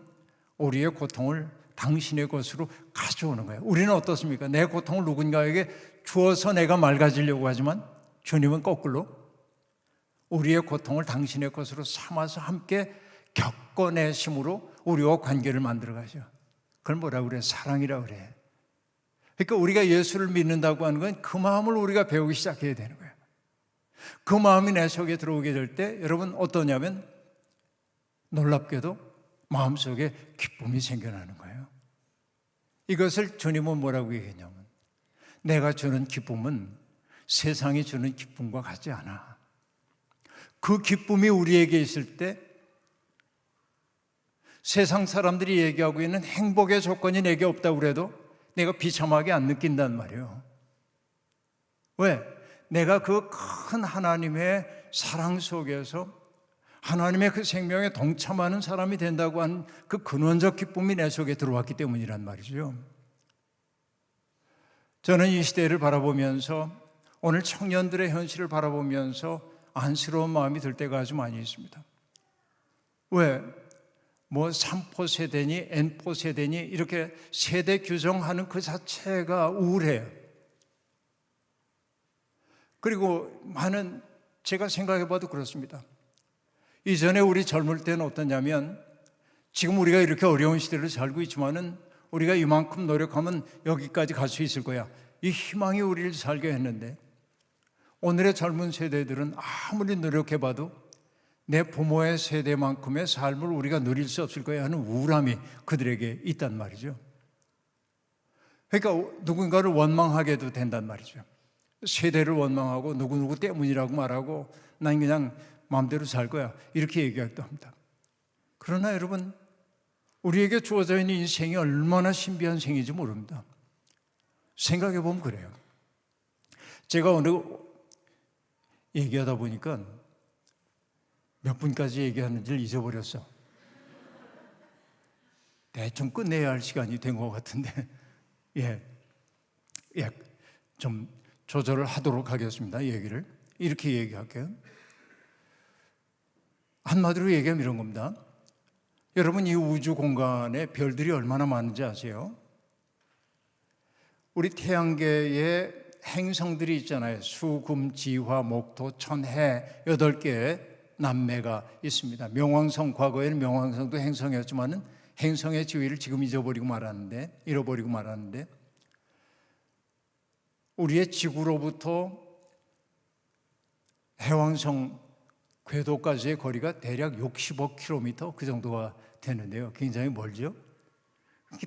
우리의 고통을 당신의 것으로 가져오는 거예요. 우리는 어떻습니까? 내 고통을 누군가에게 주어서 내가 맑아지려고 하지만 주님은 거꾸로 우리의 고통을 당신의 것으로 삼아서 함께 겪어내심으로 우리와 관계를 만들어 가죠. 그걸 뭐라고 그래요? 사랑이라고 그래요. 그러니까 우리가 예수를 믿는다고 하는 건 그 마음을 우리가 배우기 시작해야 되는 거예요. 그 마음이 내 속에 들어오게 될 때 여러분 어떠냐면 놀랍게도 마음속에 기쁨이 생겨나는 거예요. 이것을 주님은 뭐라고 얘기했냐면 내가 주는 기쁨은 세상이 주는 기쁨과 같지 않아. 그 기쁨이 우리에게 있을 때 세상 사람들이 얘기하고 있는 행복의 조건이 내게 없다고 그래도 내가 비참하게 안 느낀단 말이에요. 왜? 내가 그 큰 하나님의 사랑 속에서 하나님의 그 생명에 동참하는 사람이 된다고 한 그 근원적 기쁨이 내 속에 들어왔기 때문이란 말이죠. 저는 이 시대를 바라보면서 오늘 청년들의 현실을 바라보면서 안쓰러운 마음이 들 때가 아주 많이 있습니다. 왜? 뭐 3포 세대니 N포 세대니 이렇게 세대 규정하는 그 자체가 우울해요. 그리고 많은 제가 생각해봐도 그렇습니다. 이전에 우리 젊을 때는 어떠냐면 지금 우리가 이렇게 어려운 시대를 살고 있지만은 우리가 이만큼 노력하면 여기까지 갈 수 있을 거야. 이 희망이 우리를 살게 했는데 오늘의 젊은 세대들은 아무리 노력해봐도 내 부모의 세대만큼의 삶을 우리가 누릴 수 없을 거야 하는 우울함이 그들에게 있단 말이죠. 그러니까 누군가를 원망하게도 된단 말이죠. 세대를 원망하고 누구누구 때문이라고 말하고 난 그냥 마음대로 살 거야 이렇게 얘기하기도 합니다. 그러나 여러분 우리에게 주어져 있는 인생이 얼마나 신비한 생인지 모릅니다. 생각해 보면 그래요. 제가 오늘 얘기하다 보니까 몇 분까지 얘기하는지를 잊어버렸어. 대충 끝내야 할 시간이 된 것 같은데 좀 조절을 하도록 하겠습니다. 얘기를 이렇게 얘기할게요. 한마디로 얘기하면 이런 겁니다. 여러분 이 우주 공간에 별들이 얼마나 많은지 아세요? 우리 태양계에 행성들이 있잖아요. 수, 금, 지, 화, 목, 토, 천, 해 8개의 남매가 있습니다. 명왕성, 과거에는 명왕성도 행성이었지만은 행성의 지위를 지금 잃어버리고 말았는데 우리의 지구로부터 해왕성 궤도까지의 거리가 대략 65km 그 정도가 되는데요. 굉장히 멀죠?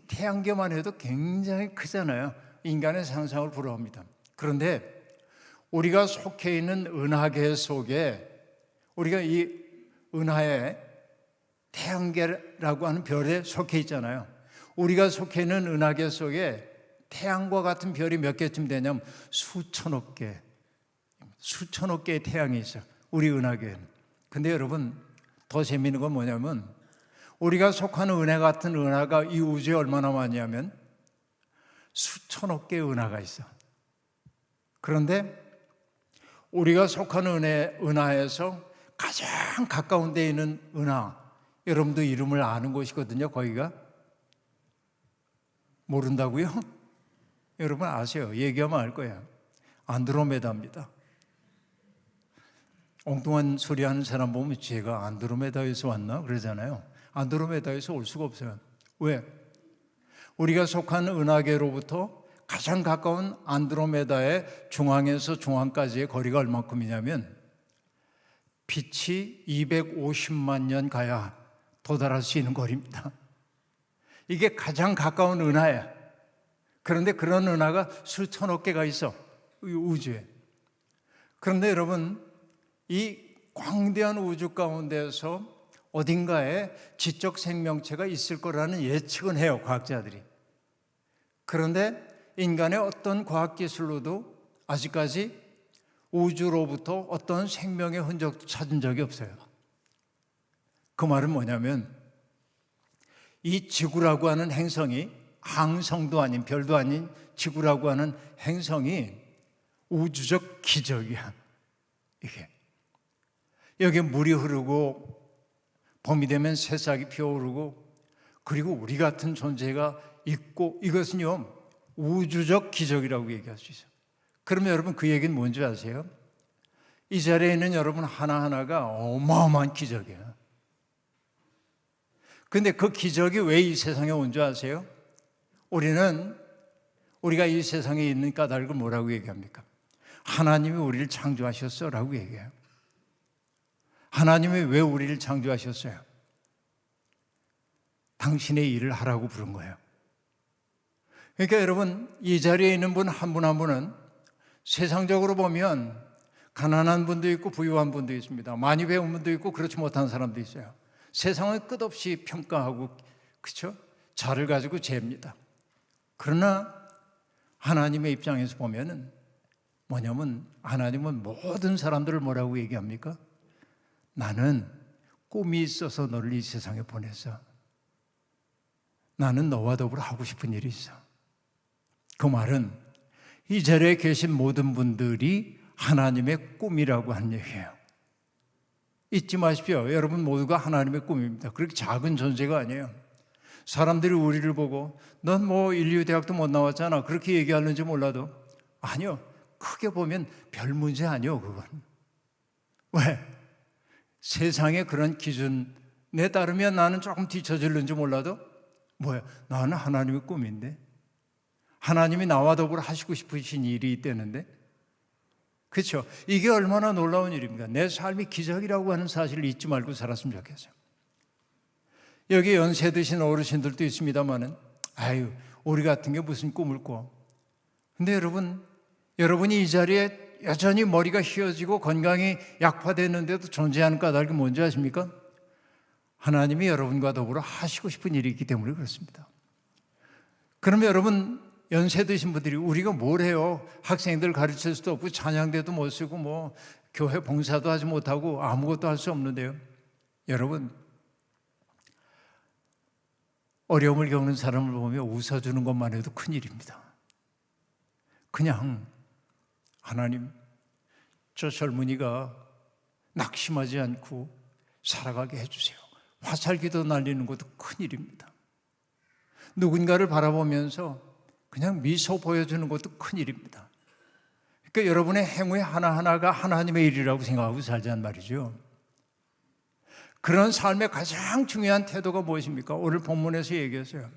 태양계만 해도 굉장히 크잖아요. 인간의 상상을 불허합니다. 그런데 우리가 속해 있는 은하계 속에 우리가 이 은하에 태양계라고 하는 별에 속해 있잖아요. 우리가 속해 있는 은하계 속에 태양과 같은 별이 몇 개쯤 되냐면 수천억 개의 태양이 있어요. 우리 은하교회는. 근데 여러분, 더 재미있는 건 뭐냐면 우리가 속하는 은혜 같은 은하가 이 우주에 얼마나 많냐면 수천억 개의 은하가 있어. 그런데 우리가 속하는 은하에서 가장 가까운 데 있는 은하, 여러분도 이름을 아는 곳이거든요. 거기가 모른다고요? 여러분 아세요. 얘기하면 알 거예요. 안드로메다입니다. 엉뚱한 소리 하는 사람 보면 제가 안드로메다에서 왔나? 그러잖아요. 안드로메다에서 올 수가 없어요. 왜? 우리가 속한 은하계로부터 가장 가까운 안드로메다의 중앙에서 중앙까지의 거리가 얼마큼이냐면 빛이 250만 년 가야 도달할 수 있는 거리입니다. 이게 가장 가까운 은하예요. 그런데 그런 은하가 수천억 개가 있어, 이 우주에. 그런데 여러분, 이 광대한 우주 가운데서 어딘가에 지적 생명체가 있을 거라는 예측은 해요, 과학자들이. 그런데 인간의 어떤 과학기술로도 아직까지 우주로부터 어떤 생명의 흔적도 찾은 적이 없어요. 그 말은 뭐냐면 이 지구라고 하는 행성이, 항성도 아닌 별도 아닌 지구라고 하는 행성이 우주적 기적이야. 이게 여기에 물이 흐르고 봄이 되면 새싹이 피어오르고 그리고 우리 같은 존재가 있고, 이것은요 우주적 기적이라고 얘기할 수 있어요. 그러면 여러분 그 얘기는 뭔지 아세요? 이 자리에 있는 여러분 하나하나가 어마어마한 기적이에요. 근데 그 기적이 왜 이 세상에 온 줄 아세요? 우리가 이 세상에 있는 까닭을 뭐라고 얘기합니까? 하나님이 우리를 창조하셨어 라고 얘기해요. 하나님이 왜 우리를 창조하셨어요? 당신의 일을 하라고 부른 거예요. 그러니까 여러분, 이 자리에 있는 분 한 분 한 분은 세상적으로 보면 가난한 분도 있고 부유한 분도 있습니다. 많이 배운 분도 있고 그렇지 못한 사람도 있어요. 세상을 끝없이 평가하고, 그렇죠? 자를 가지고 잽니다. 그러나 하나님의 입장에서 보면은 뭐냐면 하나님은 모든 사람들을 뭐라고 얘기합니까? 나는 꿈이 있어서 너를 이 세상에 보냈어. 나는 너와 더불어 하고 싶은 일이 있어. 그 말은 이 자리에 계신 모든 분들이 하나님의 꿈이라고 한 얘기예요. 잊지 마십시오. 여러분 모두가 하나님의 꿈입니다. 그렇게 작은 존재가 아니에요. 사람들이 우리를 보고 넌 뭐 인류대학도 못 나왔잖아 그렇게 얘기하는지 몰라도 아니요. 크게 보면 별 문제 아니요. 그건. 왜? 세상의 그런 기준에 따르면 나는 조금 뒤처질는지 몰라도 뭐야? 나는 하나님의 꿈인데 하나님이 나와 더불어 하시고 싶으신 일이 있다는데, 그렇죠? 이게 얼마나 놀라운 일입니까? 내 삶이 기적이라고 하는 사실을 잊지 말고 살았으면 좋겠어요. 여기 연세 드신 어르신들도 있습니다만은 아유 우리 같은 게 무슨 꿈을 꿔. 근데 여러분이 이 자리에 여전히 머리가 휘어지고 건강이 약화됐는데도 존재하는 까닭이 뭔지 아십니까? 하나님이 여러분과 더불어 하시고 싶은 일이 있기 때문에 그렇습니다. 그러면 여러분 연세 드신 분들이 우리가 뭘 해요? 학생들 가르칠 수도 없고 찬양대도 못 쓰고 뭐 교회 봉사도 하지 못하고 아무것도 할 수 없는데요. 여러분 어려움을 겪는 사람을 보며 웃어주는 것만 해도 큰일입니다. 그냥 하나님 저 젊은이가 낙심하지 않고 살아가게 해주세요. 화살기도 날리는 것도 큰일입니다. 누군가를 바라보면서 그냥 미소 보여주는 것도 큰일입니다. 그러니까 여러분의 행위 하나하나가 하나님의 일이라고 생각하고 살자는 말이죠. 그런 삶의 가장 중요한 태도가 무엇입니까? 오늘 본문에서 얘기했어요.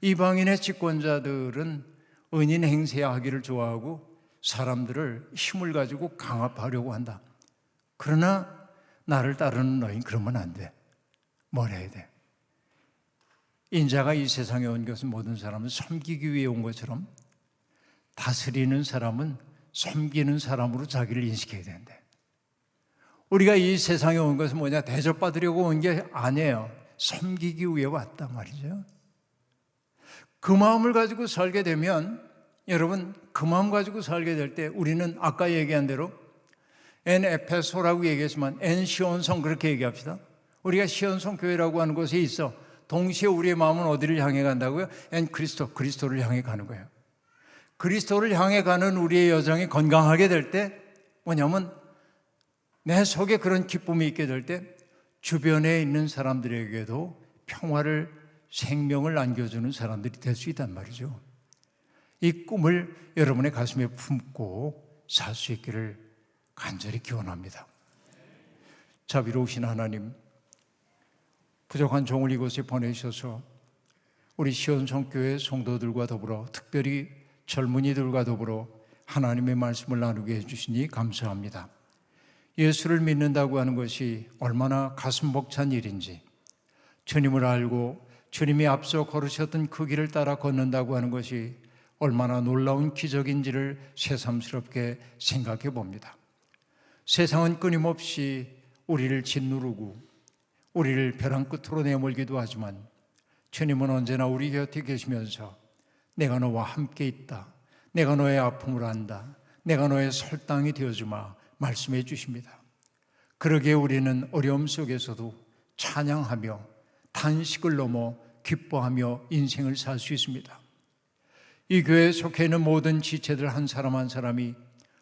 이방인의 집권자들은 은인 행세하기를 좋아하고 사람들을 힘을 가지고 강압하려고 한다. 그러나 나를 따르는 너희는 그러면 안 돼. 뭘 해야 돼? 인자가 이 세상에 온 것은 모든 사람을 섬기기 위해 온 것처럼 다스리는 사람은 섬기는 사람으로 자기를 인식해야 되는데, 우리가 이 세상에 온 것은 뭐냐? 대접받으려고 온 게 아니에요. 섬기기 위해 왔단 말이죠. 그 마음을 가지고 살게 되면, 여러분 그 마음 가지고 살게 될 때 우리는 아까 얘기한 대로 엔 에페소라고 얘기했지만 엔 시온성 그렇게 얘기합시다. 우리가 시온성 교회라고 하는 곳에 있어. 동시에 우리의 마음은 어디를 향해 간다고요? 엔 그리스도를 향해 가는 거예요. 그리스도를 향해 가는 우리의 여정이 건강하게 될 때 뭐냐면 내 속에 그런 기쁨이 있게 될 때 주변에 있는 사람들에게도 평화를, 생명을 안겨주는 사람들이 될 수 있단 말이죠. 이 꿈을 여러분의 가슴에 품고 살 수 있기를 간절히 기원합니다. 자비로우신 하나님, 부족한 종을 이곳에 보내셔서 우리 시온성교회 성도들과 더불어 특별히 젊은이들과 더불어 하나님의 말씀을 나누게 해주시니 감사합니다. 예수를 믿는다고 하는 것이 얼마나 가슴 벅찬 일인지, 주님을 알고 주님이 앞서 걸으셨던 그 길을 따라 걷는다고 하는 것이 얼마나 놀라운 기적인지를 새삼스럽게 생각해 봅니다. 세상은 끊임없이 우리를 짓누르고 우리를 벼랑 끝으로 내몰기도 하지만 주님은 언제나 우리 곁에 계시면서 내가 너와 함께 있다, 내가 너의 아픔을 안다, 내가 너의 설당이 되어주마 말씀해 주십니다. 그러기에 우리는 어려움 속에서도 찬양하며 단식을 넘어 기뻐하며 인생을 살 수 있습니다. 이 교회에 속해 있는 모든 지체들 한 사람 한 사람이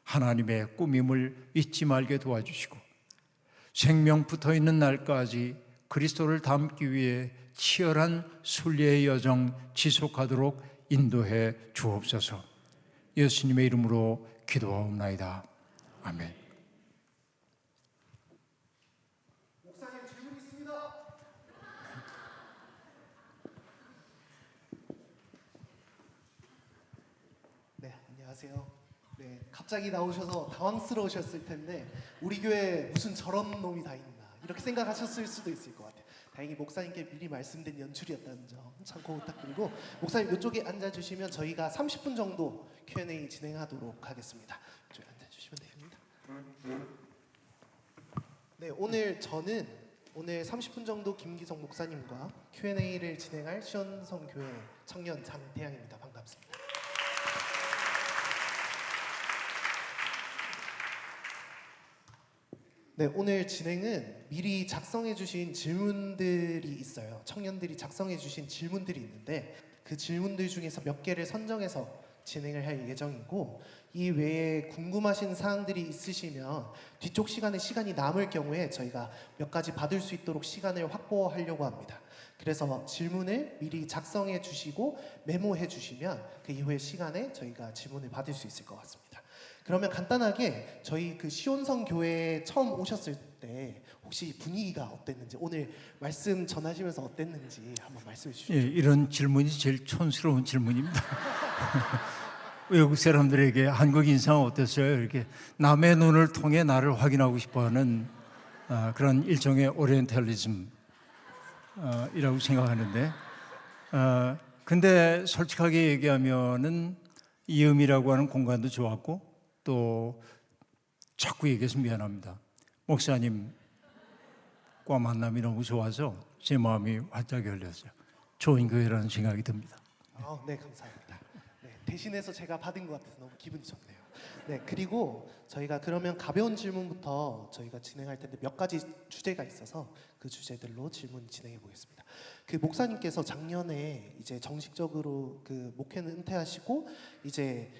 하나님의 꾸밈을 잊지 말게 도와주시고 생명 붙어있는 날까지 그리스도를 닮기 위해 치열한 순례의 여정 지속하도록 인도해 주옵소서. 예수님의 이름으로 기도하옵나이다. 아멘. 목사님 질문 있습니다. 네, 안녕하세요. 네, 갑자기 나오셔서 당황스러우셨을 텐데 우리 교회에 무슨 저런 놈이 다 있나 이렇게 생각하셨을 수도 있을 것 같아요. 다행히 목사님께 미리 말씀된 연출이었다는 점 참고 부탁드리고, 목사님 이쪽에 앉아주시면 저희가 30분 정도 Q&A 진행하도록 하겠습니다. 이쪽에 앉아주시면 됩니다. 네, 오늘 30분 정도 김기성 목사님과 Q&A를 진행할 시온성교회 청년 장태양입니다. 반갑습니다. 네, 오늘 진행은 미리 작성해 주신 질문들이 있어요. 청년들이 작성해 주신 질문들이 있는데 그 질문들 중에서 몇 개를 선정해서 진행을 할 예정이고, 이 외에 궁금하신 사항들이 있으시면 뒤쪽 시간이 남을 경우에 저희가 몇 가지 받을 수 있도록 시간을 확보하려고 합니다. 그래서 질문을 미리 작성해 주시고 메모해 주시면 그 이후의 시간에 저희가 질문을 받을 수 있을 것 같습니다. 그러면 간단하게 저희 그 시온성 교회에 처음 오셨을 때 혹시 분위기가 어땠는지, 오늘 말씀 전하시면서 어땠는지 한번 말씀해 주시죠. 예, 이런 질문이 제일 촌스러운 질문입니다. 외국 사람들에게 한국 인상 어땠어요? 이렇게 남의 눈을 통해 나를 확인하고 싶어하는 그런 일종의 오리엔탈리즘 이라고 생각하는데, 근데 솔직하게 얘기하면은 이음이라고 하는 공간도 좋았고, 또 자꾸 얘기해서 미안합니다. 목사님과 만남이 너무 좋아서 제 마음이 활짝 열렸어요. 좋은 교회라는 생각이 듭니다. 네, 감사합니다. 네, 대신해서 제가 받은 것 같아서 너무 기분이 좋네요. 네, 그리고 저희가 그러면 가벼운 질문부터 저희가 진행할 텐데 몇 가지 주제가 있어서 그 주제들로 질문 진행해 보겠습니다. 그 목사님께서 작년에 이제 정식적으로 그 목회는 은퇴하시고 이제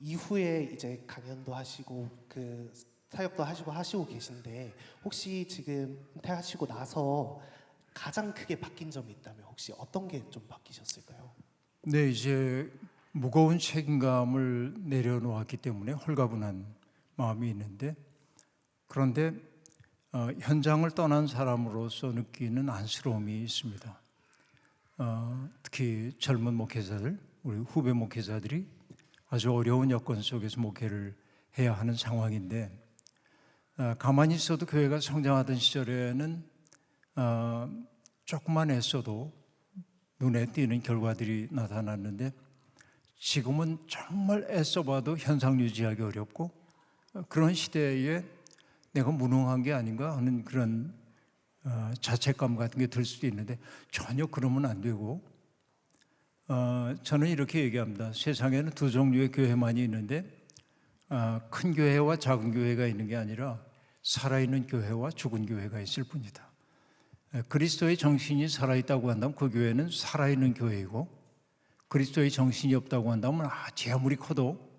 이후에 이제 강연도 하시고 그 사역도 하시고 계신데, 혹시 지금 은퇴하시고 나서 가장 크게 바뀐 점이 있다면 혹시 어떤 게 좀 바뀌셨을까요? 네, 이제 무거운 책임감을 내려놓았기 때문에 홀가분한 마음이 있는데, 그런데 현장을 떠난 사람으로서 느끼는 안쓰러움이 있습니다. 특히 젊은 목회자들, 우리 후배 목회자들이 아주 어려운 여건 속에서 목회를 해야 하는 상황인데, 가만히 있어도 교회가 성장하던 시절에는 조금만 애써도 눈에 띄는 결과들이 나타났는데, 지금은 정말 애써봐도 현상 유지하기 어렵고, 그런 시대에 내가 무능한 게 아닌가 하는 그런 자책감 같은 게 들 수도 있는데, 전혀 그러면 안 되고, 저는 이렇게 얘기합니다. 세상에는 두 종류의 교회만이 있는데, 큰 교회와 작은 교회가 있는 게 아니라 살아있는 교회와 죽은 교회가 있을 뿐이다. 그리스도의 정신이 살아있다고 한다면 그 교회는 살아있는 교회이고, 그리스도의 정신이 없다고 한다면 제 아무리 커도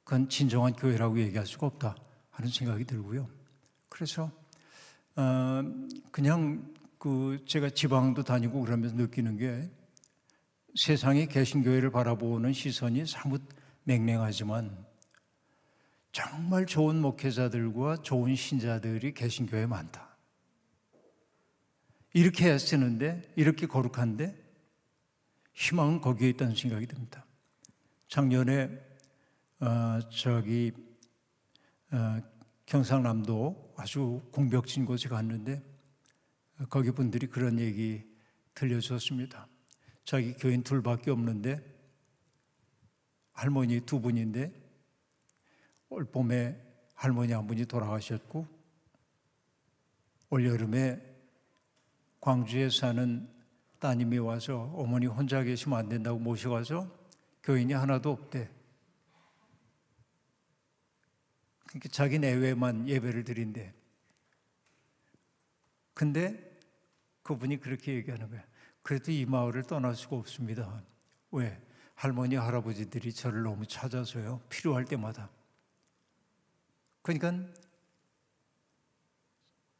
그건 진정한 교회라고 얘기할 수가 없다 하는 생각이 들고요. 그래서 그냥 제가 지방도 다니고 그러면서 느끼는 게, 세상의 개신교회를 바라보는 시선이 사뭇 맹맹하지만 정말 좋은 목회자들과 좋은 신자들이 개신교회에 많다. 이렇게 애쓰는데, 이렇게 거룩한데 희망은 거기에 있다는 생각이 듭니다. 작년에 경상남도 아주 공벽진 곳에 갔는데 거기 분들이 그런 얘기 들려주었습니다. 자기 교인 둘밖에 없는데 할머니 두 분인데 올봄에 할머니 한 분이 돌아가셨고, 올여름에 광주에 사는 따님이 와서 어머니 혼자 계시면 안 된다고 모셔가서 교인이 하나도 없대. 그러니까 자기 내외만 예배를 드린대. 근데 그분이 그렇게 얘기하는 거야. 그래도 이 마을을 떠날 수가 없습니다. 왜? 할머니, 할아버지들이 저를 너무 찾아서요. 필요할 때마다. 그러니까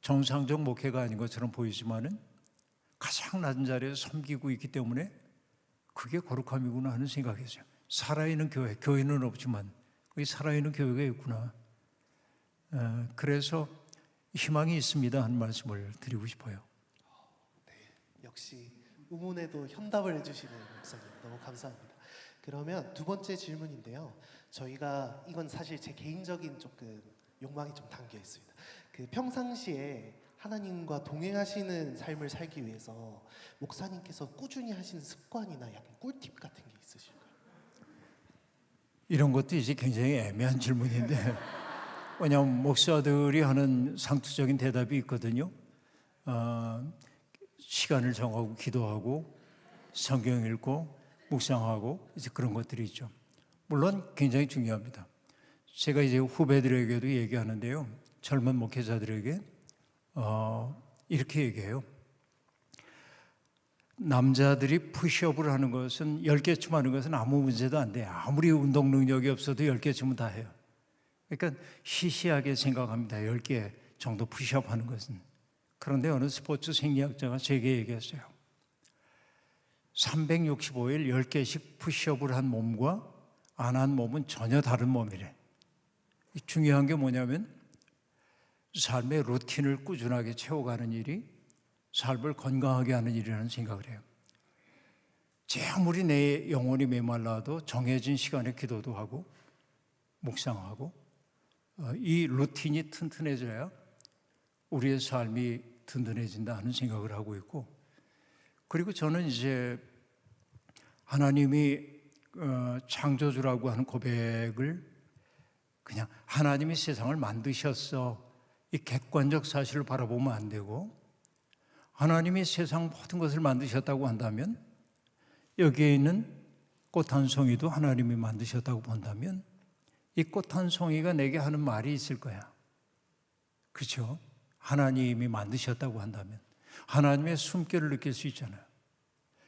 정상적 목회가 아닌 것처럼 보이지만은 가장 낮은 자리에서 섬기고 있기 때문에 그게 거룩함이구나 하는 생각이었어요. 살아있는 교회, 교회는 없지만 거기 살아있는 교회가 있구나. 그래서 희망이 있습니다 하는 말씀을 드리고 싶어요. 네, 역시 의문에도 현답을 해주시는 목사님 너무 감사합니다. 그러면 두 번째 질문인데요. 저희가 이건 사실 제 개인적인 조금 욕망이 좀 담겨 있습니다. 평상시에 하나님과 동행하시는 삶을 살기 위해서 목사님께서 꾸준히 하시는 습관이나 약간 꿀팁 같은 게 있으실까요? 이런 것도 이제 굉장히 애매한 질문인데 왜냐하면 목사들이 하는 상투적인 대답이 있거든요. 시간을 정하고 기도하고 성경 읽고 묵상하고 이제 그런 것들이 있죠. 물론 굉장히 중요합니다. 제가 이제 후배들에게도 얘기하는데요. 젊은 목회자들에게 이렇게 얘기해요. 남자들이 푸시업을 하는 것은 10개쯤 하는 것은 아무 문제도 안 돼. 아무리 운동 능력이 없어도 10개쯤은 다 해요. 그러니까 시시하게 생각합니다. 10개 정도 푸시업 하는 것은. 그런데 어느 스포츠 생리학자가 제게 얘기했어요. 365일 10개씩 푸시업을 한 몸과 안 한 몸은 전혀 다른 몸이래. 중요한 게 뭐냐면 삶의 루틴을 꾸준하게 채워가는 일이 삶을 건강하게 하는 일이라는 생각을 해요. 아무리 내 영혼이 메말라도 정해진 시간에 기도도 하고 묵상하고 이 루틴이 튼튼해져야 우리의 삶이 든든해진다 하는 생각을 하고 있고, 그리고 저는 이제 하나님이 창조주라고 하는 고백을 그냥 하나님이 세상을 만드셨어 이 객관적 사실을 바라보면 안 되고, 하나님이 세상 모든 것을 만드셨다고 한다면 여기에 있는 꽃 한 송이도 하나님이 만드셨다고 본다면 이 꽃 한 송이가 내게 하는 말이 있을 거야. 그렇죠? 하나님이 만드셨다고 한다면 하나님의 숨결을 느낄 수 있잖아요.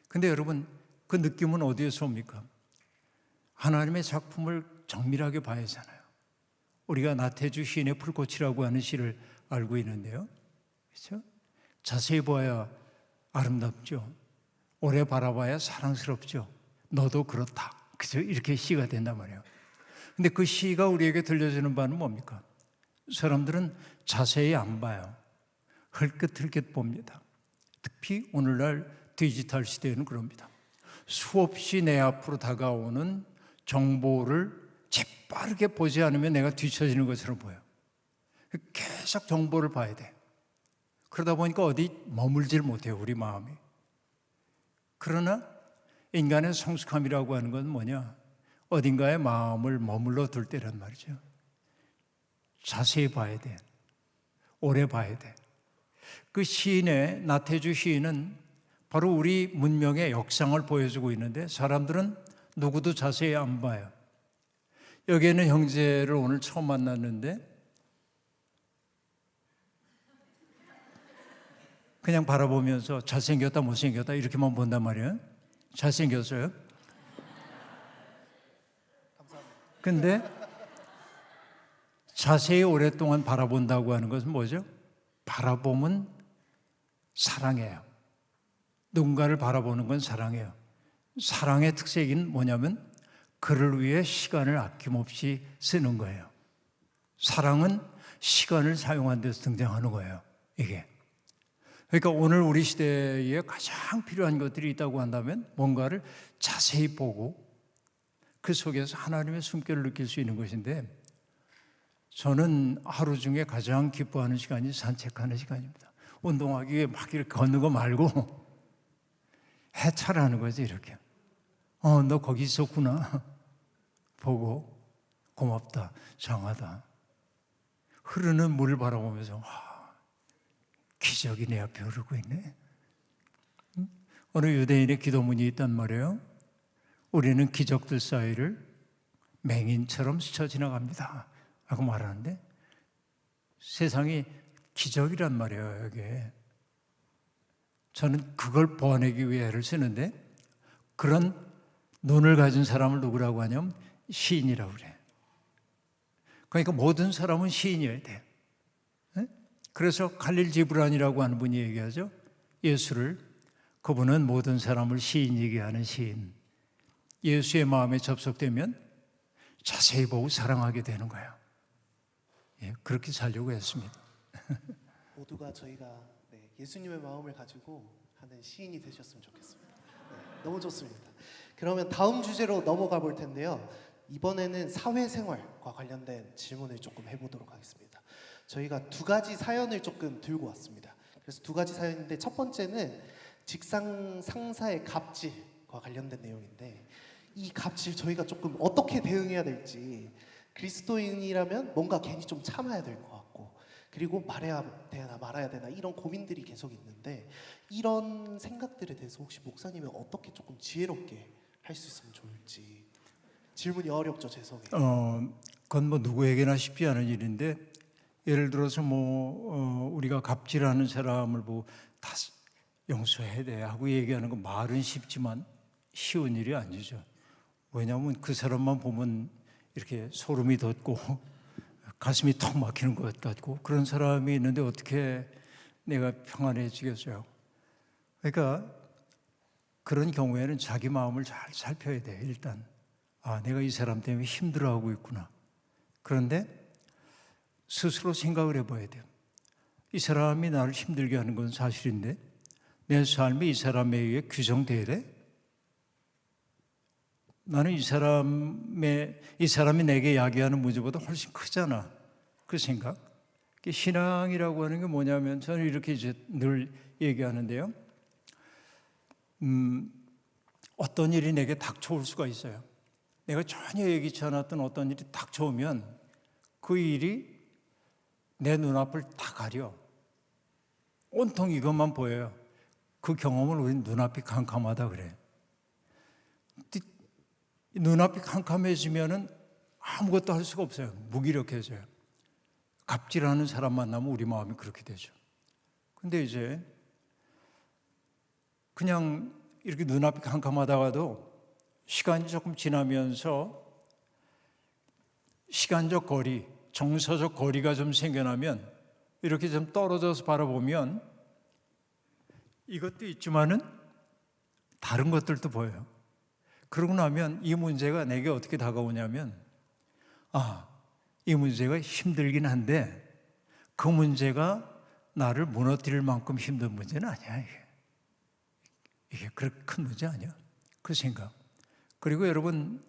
근데 여러분 그 느낌은 어디에서 옵니까? 하나님의 작품을 정밀하게 봐야 하잖아요. 우리가 나태주 시인의 풀꽃이라고 하는 시를 알고 있는데요. 그렇죠? 자세히 보아야 아름답죠. 오래 바라봐야 사랑스럽죠. 너도 그렇다. 그죠? 이렇게 시가 된단 말이에요. 근데 그 시가 우리에게 들려주는 바는 뭡니까? 사람들은 자세히 안 봐요. 흘끗흘끗 봅니다. 특히 오늘날 디지털 시대에는 그럽니다. 수없이 내 앞으로 다가오는 정보를 재빠르게 보지 않으면 내가 뒤처지는 것처럼 보여요. 계속 정보를 봐야 돼. 그러다 보니까 어디 머물질 못해요, 우리 마음이. 그러나 인간의 성숙함이라고 하는 건 뭐냐? 어딘가에 마음을 머물러 둘 때란 말이죠. 자세히 봐야 돼. 오래 봐야 돼. 그 시인의 나태주 시인은 바로 우리 문명의 역상을 보여주고 있는데 사람들은 누구도 자세히 안 봐요. 여기에는 형제를 오늘 처음 만났는데 그냥 바라보면서 잘생겼다 못생겼다 이렇게만 본단 말이에요. 잘생겼어요. 근데 자세히 오랫동안 바라본다고 하는 것은 뭐죠? 바라보면 사랑해요. 누군가를 바라보는 건 사랑해요. 사랑의 특색은 뭐냐면 그를 위해 시간을 아낌없이 쓰는 거예요. 사랑은 시간을 사용한 데서 등장하는 거예요. 이게. 그러니까 오늘 우리 시대에 가장 필요한 것들이 있다고 한다면 뭔가를 자세히 보고 그 속에서 하나님의 숨결을 느낄 수 있는 것인데, 저는 하루 중에 가장 기뻐하는 시간이 산책하는 시간입니다. 운동하기 위해 막 이렇게 걷는 거 말고 해찰하는 거지. 이렇게 너 거기 있었구나 보고 고맙다, 장하다. 흐르는 물을 바라보면서 와, 기적이 내 앞에 흐르고 있네. 어느 유대인의 기도문이 있단 말이에요. 우리는 기적들 사이를 맹인처럼 스쳐 지나갑니다 라고 말하는데, 세상이 기적이란 말이에요. 이게 저는 그걸 보아내기 위해 애를 쓰는데, 그런 눈을 가진 사람을 누구라고 하냐면 시인이라고 그래. 그러니까 모든 사람은 시인이어야 돼. 그래서 칼릴 지브란이라고 하는 분이 얘기하죠. 예수를, 그분은 모든 사람을 시인이게 하는 시인. 예수의 마음에 접속되면 자세히 보고 사랑하게 되는 거예요. 예, 그렇게 살려고 했습니다. 모두가 저희가 예수님의 마음을 가지고 하는 시인이 되셨으면 좋겠습니다. 너무 좋습니다. 그러면 다음 주제로 넘어가 볼 텐데요. 이번에는 사회생활과 관련된 질문을 조금 해보도록 하겠습니다. 저희가 두 가지 사연을 조금 들고 왔습니다. 그래서 두 가지 사연인데, 첫 번째는 직장 상사의 갑질과 관련된 내용인데, 이 갑질 저희가 조금 어떻게 대응해야 될지, 그리스도인이라면 뭔가 괜히 좀 참아야 될 것 같고, 그리고 말해야 되나 말아야 되나 이런 고민들이 계속 있는데, 이런 생각들에 대해서 혹시 목사님은 어떻게 조금 지혜롭게 할 수 있으면 좋을지. 질문이 어렵죠, 죄송해요. 그건 뭐 누구에게나 쉽지 않은 일인데, 예를 들어서 우리가 갑질하는 사람을 보고 다 용서해야 돼 하고 얘기하는 건 말은 쉽지만 쉬운 일이 아니죠. 왜냐하면 그 사람만 보면 이렇게 소름이 돋고 가슴이 턱 막히는 것 같고, 그런 사람이 있는데 어떻게 내가 평안해지겠어요? 그러니까 그런 경우에는 자기 마음을 잘 살펴야 돼. 일단 내가 이 사람 때문에 힘들어하고 있구나. 그런데 스스로 생각을 해봐야 돼요. 이 사람이 나를 힘들게 하는 건 사실인데 내 삶이 이 사람에 의해 규정돼야 돼? 나는 이 사람이 내게 야기하는 문제보다 훨씬 크잖아. 그 생각. 신앙이라고 하는 게 뭐냐면, 저는 이렇게 이제 늘 얘기하는데요. 어떤 일이 내게 닥쳐올 수가 있어요. 내가 전혀 예기치 않았던 어떤 일이 닥쳐오면 그 일이 내 눈앞을 다 가려. 온통 이것만 보여요. 그 경험을 우리는 눈앞이 캄캄하다 그래. 눈앞이 캄캄해지면은 아무것도 할 수가 없어요. 무기력해져요. 갑질하는 사람 만나면 우리 마음이 그렇게 되죠. 근데 이제 그냥 이렇게 눈앞이 캄캄하다가도 시간이 조금 지나면서 시간적 거리, 정서적 거리가 좀 생겨나면 이렇게 좀 떨어져서 바라보면 이것도 있지만은 다른 것들도 보여요. 그러고 나면 이 문제가 내게 어떻게 다가오냐면, 이 문제가 힘들긴 한데 그 문제가 나를 무너뜨릴 만큼 힘든 문제는 아니야. 이게 그렇게 큰 문제 아니야. 그 생각. 그리고 여러분,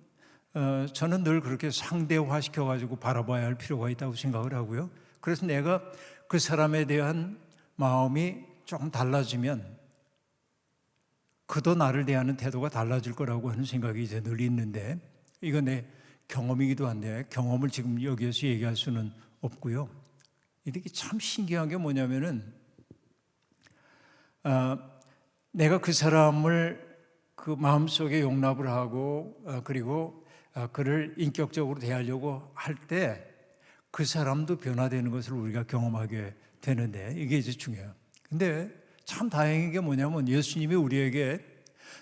저는 늘 그렇게 상대화시켜가지고 바라봐야 할 필요가 있다고 생각을 하고요. 그래서 내가 그 사람에 대한 마음이 조금 달라지면 그도 나를 대하는 태도가 달라질 거라고 하는 생각이 이제 늘 있는데, 이건 내 경험이기도 한데 경험을 지금 여기에서 얘기할 수는 없고요. 이게 참 신기한 게 뭐냐면은, 내가 그 사람을 그 마음속에 용납을 하고 그리고 그를 인격적으로 대하려고 할 때 그 사람도 변화되는 것을 우리가 경험하게 되는데 이게 이제 중요해요. 근데 참 다행인 게 뭐냐면 예수님이 우리에게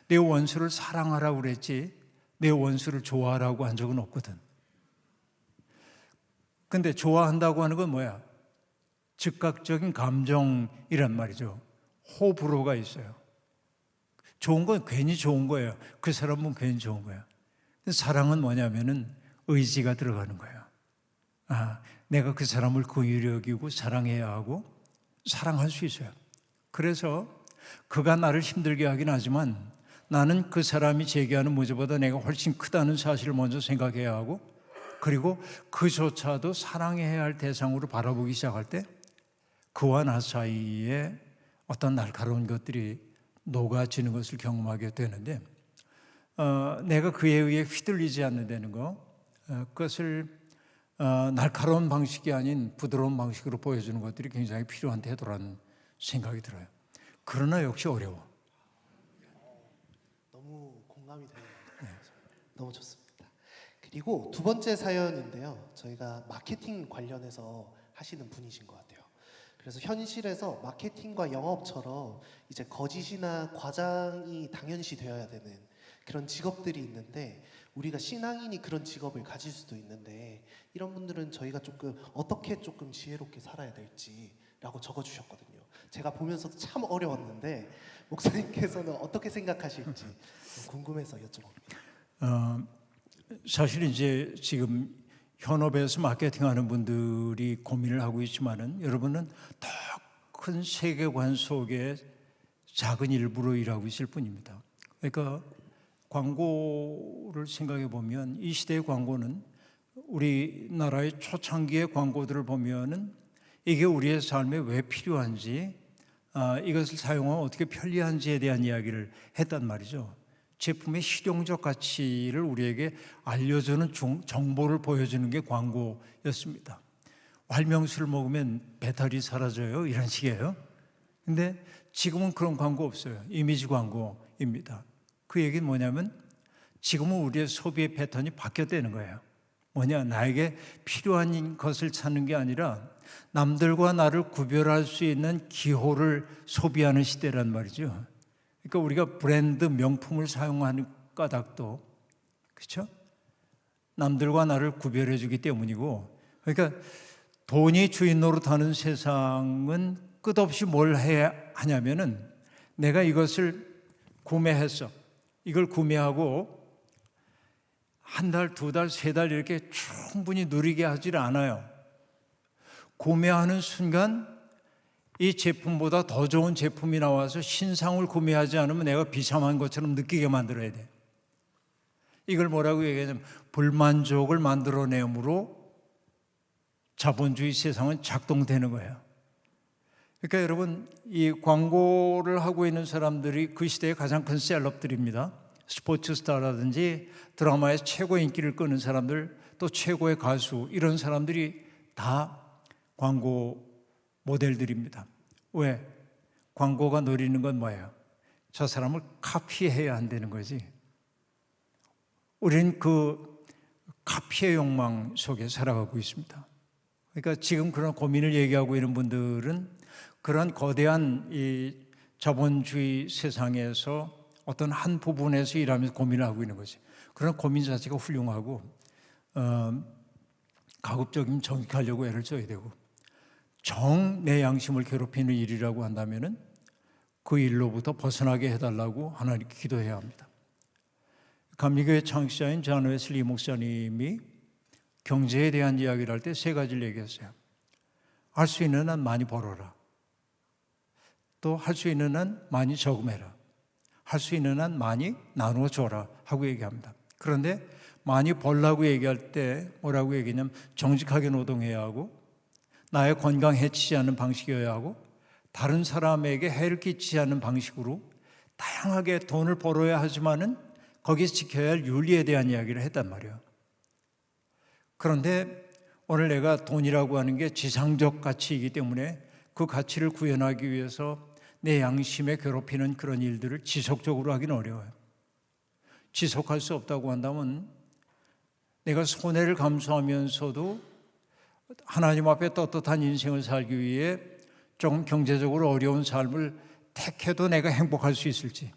내 원수를 사랑하라고 그랬지 내 원수를 좋아하라고 한 적은 없거든. 근데 좋아한다고 하는 건 뭐야? 즉각적인 감정이란 말이죠. 호불호가 있어요. 좋은 건 괜히 좋은 거예요. 그 사람은 괜히 좋은 거야. 사랑은 뭐냐면은 의지가 들어가는 거예요. 내가 그 사람을 긍휼히 여기고 사랑해야 하고 사랑할 수 있어요. 그래서 그가 나를 힘들게 하긴 하지만 나는 그 사람이 제기하는 문제보다 내가 훨씬 크다는 사실을 먼저 생각해야 하고 그리고 그조차도 사랑해야 할 대상으로 바라보기 시작할 때 그와 나 사이에 어떤 날카로운 것들이 녹아지는 것을 경험하게 되는데 내가 그에 의해 휘둘리지 않는다는 거 그것을 날카로운 방식이 아닌 부드러운 방식으로 보여주는 것들이 굉장히 필요한 태도라는 생각이 들어요. 그러나 역시 어려워. 너무 공감이 되는 것 같아요. 너무 좋습니다. 그리고 두 번째 사연인데요. 저희가 마케팅 관련해서 하시는 분이신 것 같아요. 그래서 현실에서 마케팅과 영업처럼 이제 거짓이나 과장이 당연시 되어야 되는 그런 직업들이 있는데 우리가 신앙인이 그런 직업을 가질 수도 있는데 이런 분들은 저희가 조금 어떻게 조금 지혜롭게 살아야 될지라고 적어주셨거든요. 제가 보면서도 참 어려웠는데 목사님께서는 어떻게 생각하실지 궁금해서 여쭤봅니다. 사실 이제 지금 현업에서 마케팅하는 분들이 고민을 하고 있지만은 여러분은 더 큰 세계관 속에 작은 일부로 일하고 있을 뿐입니다. 그러니까 광고를 생각해 보면 이 시대의 광고는 우리나라의 초창기의 광고들을 보면은 이게 우리의 삶에 왜 필요한지 이것을 사용하면 어떻게 편리한지에 대한 이야기를 했단 말이죠. 제품의 실용적 가치를 우리에게 알려주는 정보를 보여주는 게 광고였습니다. 활명수를 먹으면 배탈이 사라져요 이런 식이에요. 근데 지금은 그런 광고 없어요. 이미지 광고입니다. 그 얘기는 뭐냐면 지금은 우리의 소비의 패턴이 바뀌었다는 거예요. 뭐냐, 나에게 필요한 것을 찾는 게 아니라 남들과 나를 구별할 수 있는 기호를 소비하는 시대란 말이죠. 그러니까 우리가 브랜드 명품을 사용하는 까닭도 그렇죠? 남들과 나를 구별해 주기 때문이고 그러니까 돈이 주인 노릇하는 세상은 끝없이 뭘 해야 하냐면은 내가 이것을 구매했어. 이걸 구매하고 한 달, 두 달, 세 달 이렇게 충분히 누리게 하질 않아요. 구매하는 순간 이 제품보다 더 좋은 제품이 나와서 신상을 구매하지 않으면 내가 비참한 것처럼 느끼게 만들어야 돼. 이걸 뭐라고 얘기하냐면 불만족을 만들어내므로 자본주의 세상은 작동되는 거예요. 그러니까 여러분 이 광고를 하고 있는 사람들이 그 시대의 가장 큰 셀럽들입니다. 스포츠 스타라든지 드라마에서 최고 인기를 끄는 사람들 또 최고의 가수 이런 사람들이 다 광고 모델들입니다. 왜? 광고가 노리는 건 뭐예요? 저 사람을 카피해야 한다는 거지. 우리는 그 카피의 욕망 속에 살아가고 있습니다. 그러니까 지금 그런 고민을 얘기하고 있는 분들은 그런 거대한 이 자본주의 세상에서 어떤 한 부분에서 일하면서 고민을 하고 있는 거지. 그런 고민 자체가 훌륭하고 가급적이면 정직하려고 애를 써야 되고 정 내 양심을 괴롭히는 일이라고 한다면은 그 일로부터 벗어나게 해달라고 하나님께 기도해야 합니다. 감리교회 창시자인 존 웨슬리 목사님이 경제에 대한 이야기를 할 때 세 가지를 얘기했어요. 할 수 있는 한 많이 벌어라. 또 할 수 있는 한 많이 저금해라. 할 수 있는 한 많이 나누어 줘라 하고 얘기합니다. 그런데 많이 벌라고 얘기할 때 뭐라고 얘기냐면 정직하게 노동해야 하고 나의 건강 해치지 않는 방식이어야 하고 다른 사람에게 해를 끼치지 않는 방식으로 다양하게 돈을 벌어야 하지만은 거기서 지켜야 할 윤리에 대한 이야기를 했단 말이에요. 그런데 오늘 내가 돈이라고 하는 게 지상적 가치이기 때문에 그 가치를 구현하기 위해서 내 양심에 괴롭히는 그런 일들을 지속적으로 하기는 어려워요. 지속할 수 없다고 한다면 내가 손해를 감수하면서도 하나님 앞에 떳떳한 인생을 살기 위해 조금 경제적으로 어려운 삶을 택해도 내가 행복할 수 있을지,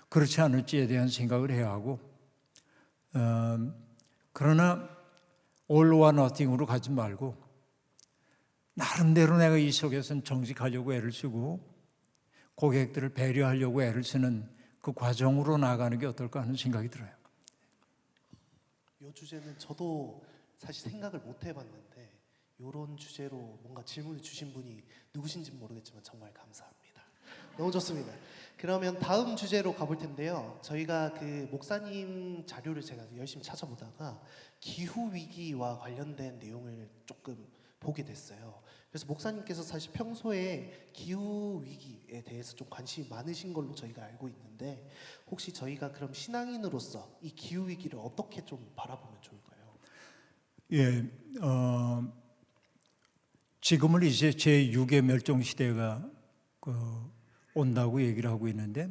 그렇지 않을지에 대한 생각을 해야 하고, 그러나 all or nothing으로 가지 말고 나름대로 내가 이 속에서는 정직하려고 애를 쓰고 고객들을 배려하려고 애를 쓰는 그 과정으로 나아가는 게 어떨까 하는 생각이 들어요. 이 주제는 저도 사실 생각을 못 해봤는데 이런 주제로 뭔가 질문을 주신 분이 누구신지 모르겠지만 정말 감사합니다. 너무 좋습니다. 그러면 다음 주제로 가볼 텐데요. 저희가 그 목사님 자료를 제가 열심히 찾아보다가 기후 위기와 관련된 내용을 조금 보게 됐어요. 그래서 목사님께서 사실 평소에 기후 위기에 대해서 좀 관심이 많으신 걸로 저희가 알고 있는데, 혹시 저희가 그럼 신앙인으로서 이 기후 위기를 어떻게 좀 바라보면 좋을까요? 예, 지금은 이제 제6의 멸종 시대가 온다고 얘기를 하고 있는데,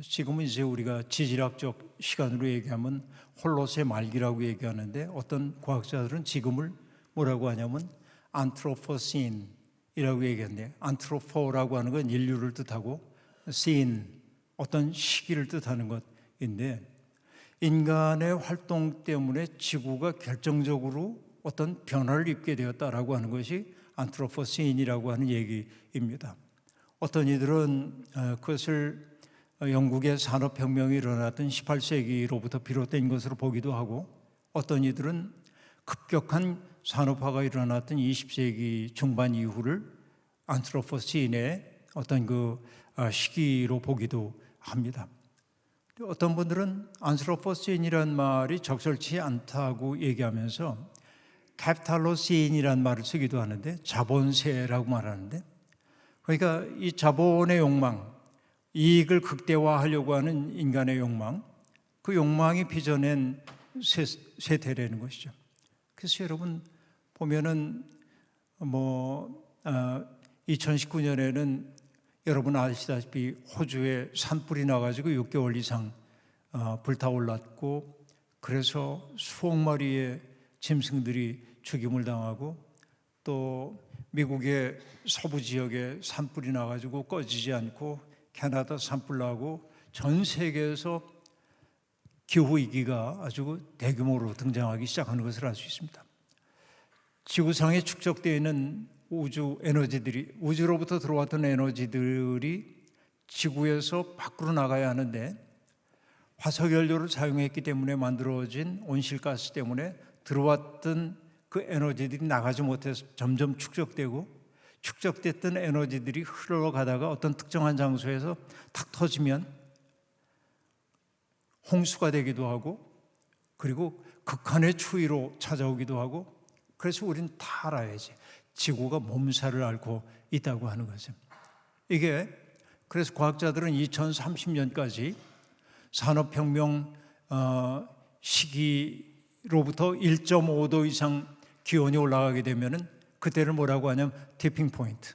지금은 이제 우리가 지질학적 시간으로 얘기하면 홀로세 말기라고 얘기하는데, 어떤 과학자들은 지금을 뭐라고 하냐면 안트로포신이라고 얘기하는데, 안트로포라고 하는 건 인류를 뜻하고 신, 어떤 시기를 뜻하는 것인데, 인간의 활동 때문에 지구가 결정적으로 어떤 변화를 입게 되었다라고 하는 것이 안트로포신이라고 하는 얘기입니다. 어떤 이들은 그것을 영국의 산업혁명이 일어났던 18세기로부터 비롯된 것으로 보기도 하고, 어떤 이들은 급격한 산업화가 일어났던 20세기 중반 이후를 안트로포신의 어떤 그 시기로 보기도 합니다. 어떤 분들은 안트로포신이란 말이 적절치 않다고 얘기하면서 카피탈로신이란 말을 쓰기도 하는데, 자본세라고 말하는데, 그러니까 이 자본의 욕망, 이익을 극대화하려고 하는 인간의 욕망, 그 욕망이 빚어낸 세태라는 것이죠. 그래서 여러분 보면은 2019년에는 여러분 아시다시피 호주에 산불이 나가지고 6개월 이상 불타올랐고, 그래서 수억 마리의 짐승들이 죽임을 당하고, 또 미국의 서부 지역에 산불이 나가지고 꺼지지 않고 캐나다 산불 나고, 전 세계에서 기후위기가 아주 대규모로 등장하기 시작하는 것을 알 수 있습니다. 지구상에 축적되어 있는 우주 에너지들이, 우주로부터 들어왔던 에너지들이 지구에서 밖으로 나가야 하는데, 화석연료를 사용했기 때문에 만들어진 온실가스 때문에 들어왔던 그 에너지들이 나가지 못해서 점점 축적되고, 축적됐던 에너지들이 흘러가다가 어떤 특정한 장소에서 탁 터지면 홍수가 되기도 하고, 그리고 극한의 추위로 찾아오기도 하고, 그래서 우리는 다 알아야지 지구가 몸살을 앓고 있다고 하는 거죠. 이게 그래서 과학자들은 2030년까지 산업혁명 시기로부터 1.5도 이상 기온이 올라가게 되면은 그때를 뭐라고 하냐면 티핑 포인트.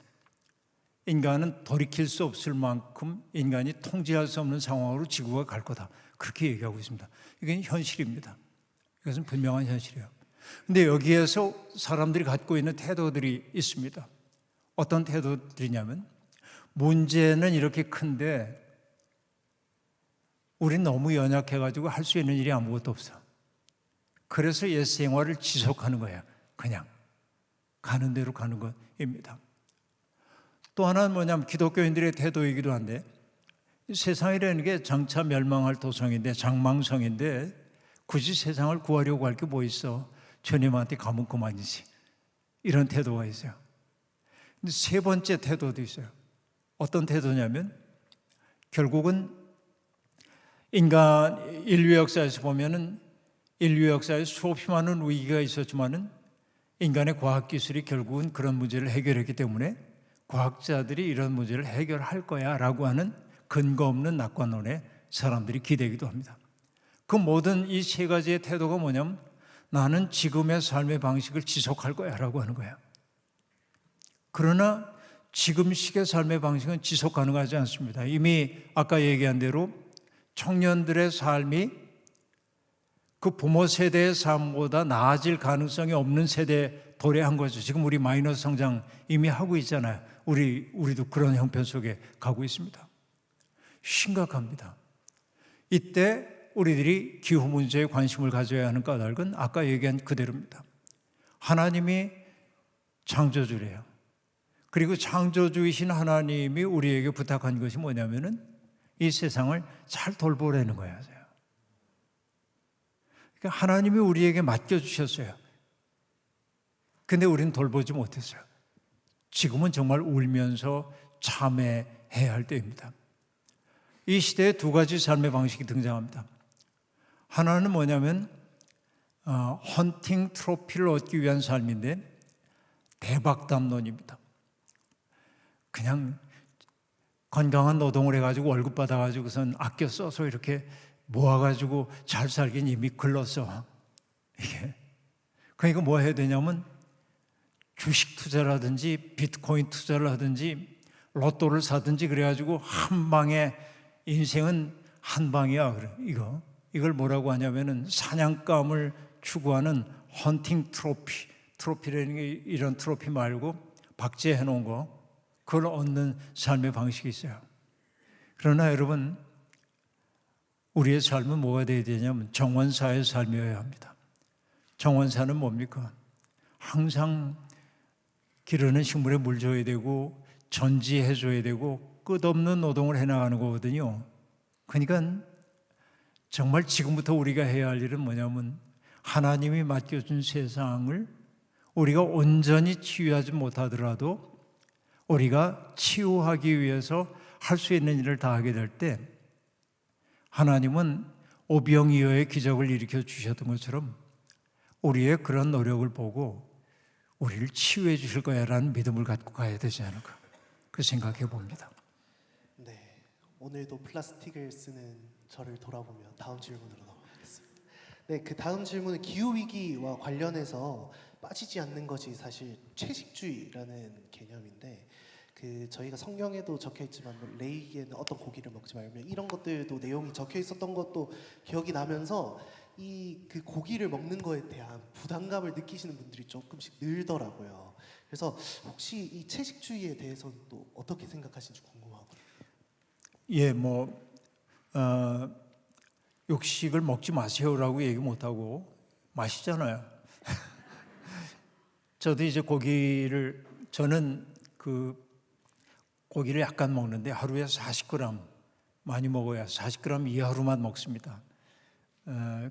인간은 돌이킬 수 없을 만큼 인간이 통제할 수 없는 상황으로 지구가 갈 거다. 그렇게 얘기하고 있습니다. 이게 현실입니다. 이것은 분명한 현실이에요. 근데 여기에서 사람들이 갖고 있는 태도들이 있습니다. 어떤 태도들이냐면, 문제는 이렇게 큰데 우린 너무 연약해가지고 할 수 있는 일이 아무것도 없어. 그래서 옛 생활을 지속하는 거예요. 그냥 가는 대로 가는 것입니다. 또 하나는 뭐냐면 기독교인들의 태도이기도 한데, 세상이라는 게 장차 멸망할 도성인데, 장망성인데 굳이 세상을 구하려고 할 게 뭐 있어? 주님한테 가면 그만이지. 이런 태도가 있어요. 근데 세 번째 태도도 있어요. 어떤 태도냐면, 결국은 인류 역사에서 보면은 인류 역사에 수없이 많은 위기가 있었지만은 인간의 과학기술이 결국은 그런 문제를 해결했기 때문에 과학자들이 이런 문제를 해결할 거야 라고 하는 근거 없는 낙관론에 사람들이 기대기도 합니다. 그 모든 이 세 가지의 태도가 뭐냐면, 나는 지금의 삶의 방식을 지속할 거야 라고 하는 거야. 그러나 지금식의 삶의 방식은 지속 가능하지 않습니다. 이미 아까 얘기한 대로 청년들의 삶이 그 부모 세대의 삶보다 나아질 가능성이 없는 세대에 도래한 거죠. 지금 우리 마이너스 성장 이미 하고 있잖아요. 우리도 그런 형편 속에 가고 있습니다. 심각합니다. 이때 우리들이 기후 문제에 관심을 가져야 하는 까닭은 아까 얘기한 그대로입니다. 하나님이 창조주래요. 그리고 창조주이신 하나님이 우리에게 부탁한 것이 뭐냐면은 이 세상을 잘 돌보라는 거예요. 그러니까 하나님이 우리에게 맡겨주셨어요. 근데 우리는 돌보지 못했어요. 지금은 정말 울면서 참회해야 할 때입니다. 이 시대에 두 가지 삶의 방식이 등장합니다. 하나는 뭐냐면 헌팅 트로피를 얻기 위한 삶인데 대박담론입니다. 그냥 건강한 노동을 해가지고 월급 받아가지고선 아껴 써서 이렇게 모아가지고 잘 살긴 이미 글렀어. 이게 그러니까 뭐 해야 되냐면 주식 투자라든지 비트코인 투자를 하든지 로또를 사든지 그래가지고 한 방에 인생은 한 방이야. 이걸 뭐라고 하냐면은 사냥감을 추구하는 헌팅 트로피. 트로피라는 게 이런 트로피 말고 박제해 놓은 거 그걸 얻는 삶의 방식이 있어요. 그러나 여러분 우리의 삶은 뭐가 되어야 되냐면 정원사의 삶이어야 합니다. 정원사는 뭡니까? 항상 기르는 식물에 물 줘야 되고 전지해 줘야 되고 끝없는 노동을 해나가는 거거든요. 그러니까 정말 지금부터 우리가 해야 할 일은 뭐냐면 하나님이 맡겨준 세상을 우리가 온전히 치유하지 못하더라도 우리가 치유하기 위해서 할 수 있는 일을 다 하게 될 때 하나님은 오병이어의 기적을 일으켜 주셨던 것처럼 우리의 그런 노력을 보고 우리를 치유해 주실 거야라는 믿음을 갖고 가야 되지 않을까 그 생각해 봅니다. 네, 오늘도 플라스틱을 쓰는 저를 돌아보며 다음 질문으로 넘어가겠습니다. 네, 그 다음 질문은 기후 위기와 관련해서 빠지지 않는 것이 사실 채식주의라는 개념인데 저희가 성경에도 적혀 있지만 뭐 레위기에는 어떤 고기를 먹지 말며 이런 것들도 내용이 적혀 있었던 것도 기억이 나면서 그 고기를 먹는 거에 대한 부담감을 느끼시는 분들이 조금씩 늘더라고요. 그래서 혹시 이 채식주의에 대해서는 또 어떻게 생각하시는지 궁금하고요. 예, 육식을 먹지 마세요라고 얘기 못하고 마시잖아요. 저도 이제 저는 고기를 약간 먹는데 하루에 40g 많이 먹어야 40g 이하로만 먹습니다.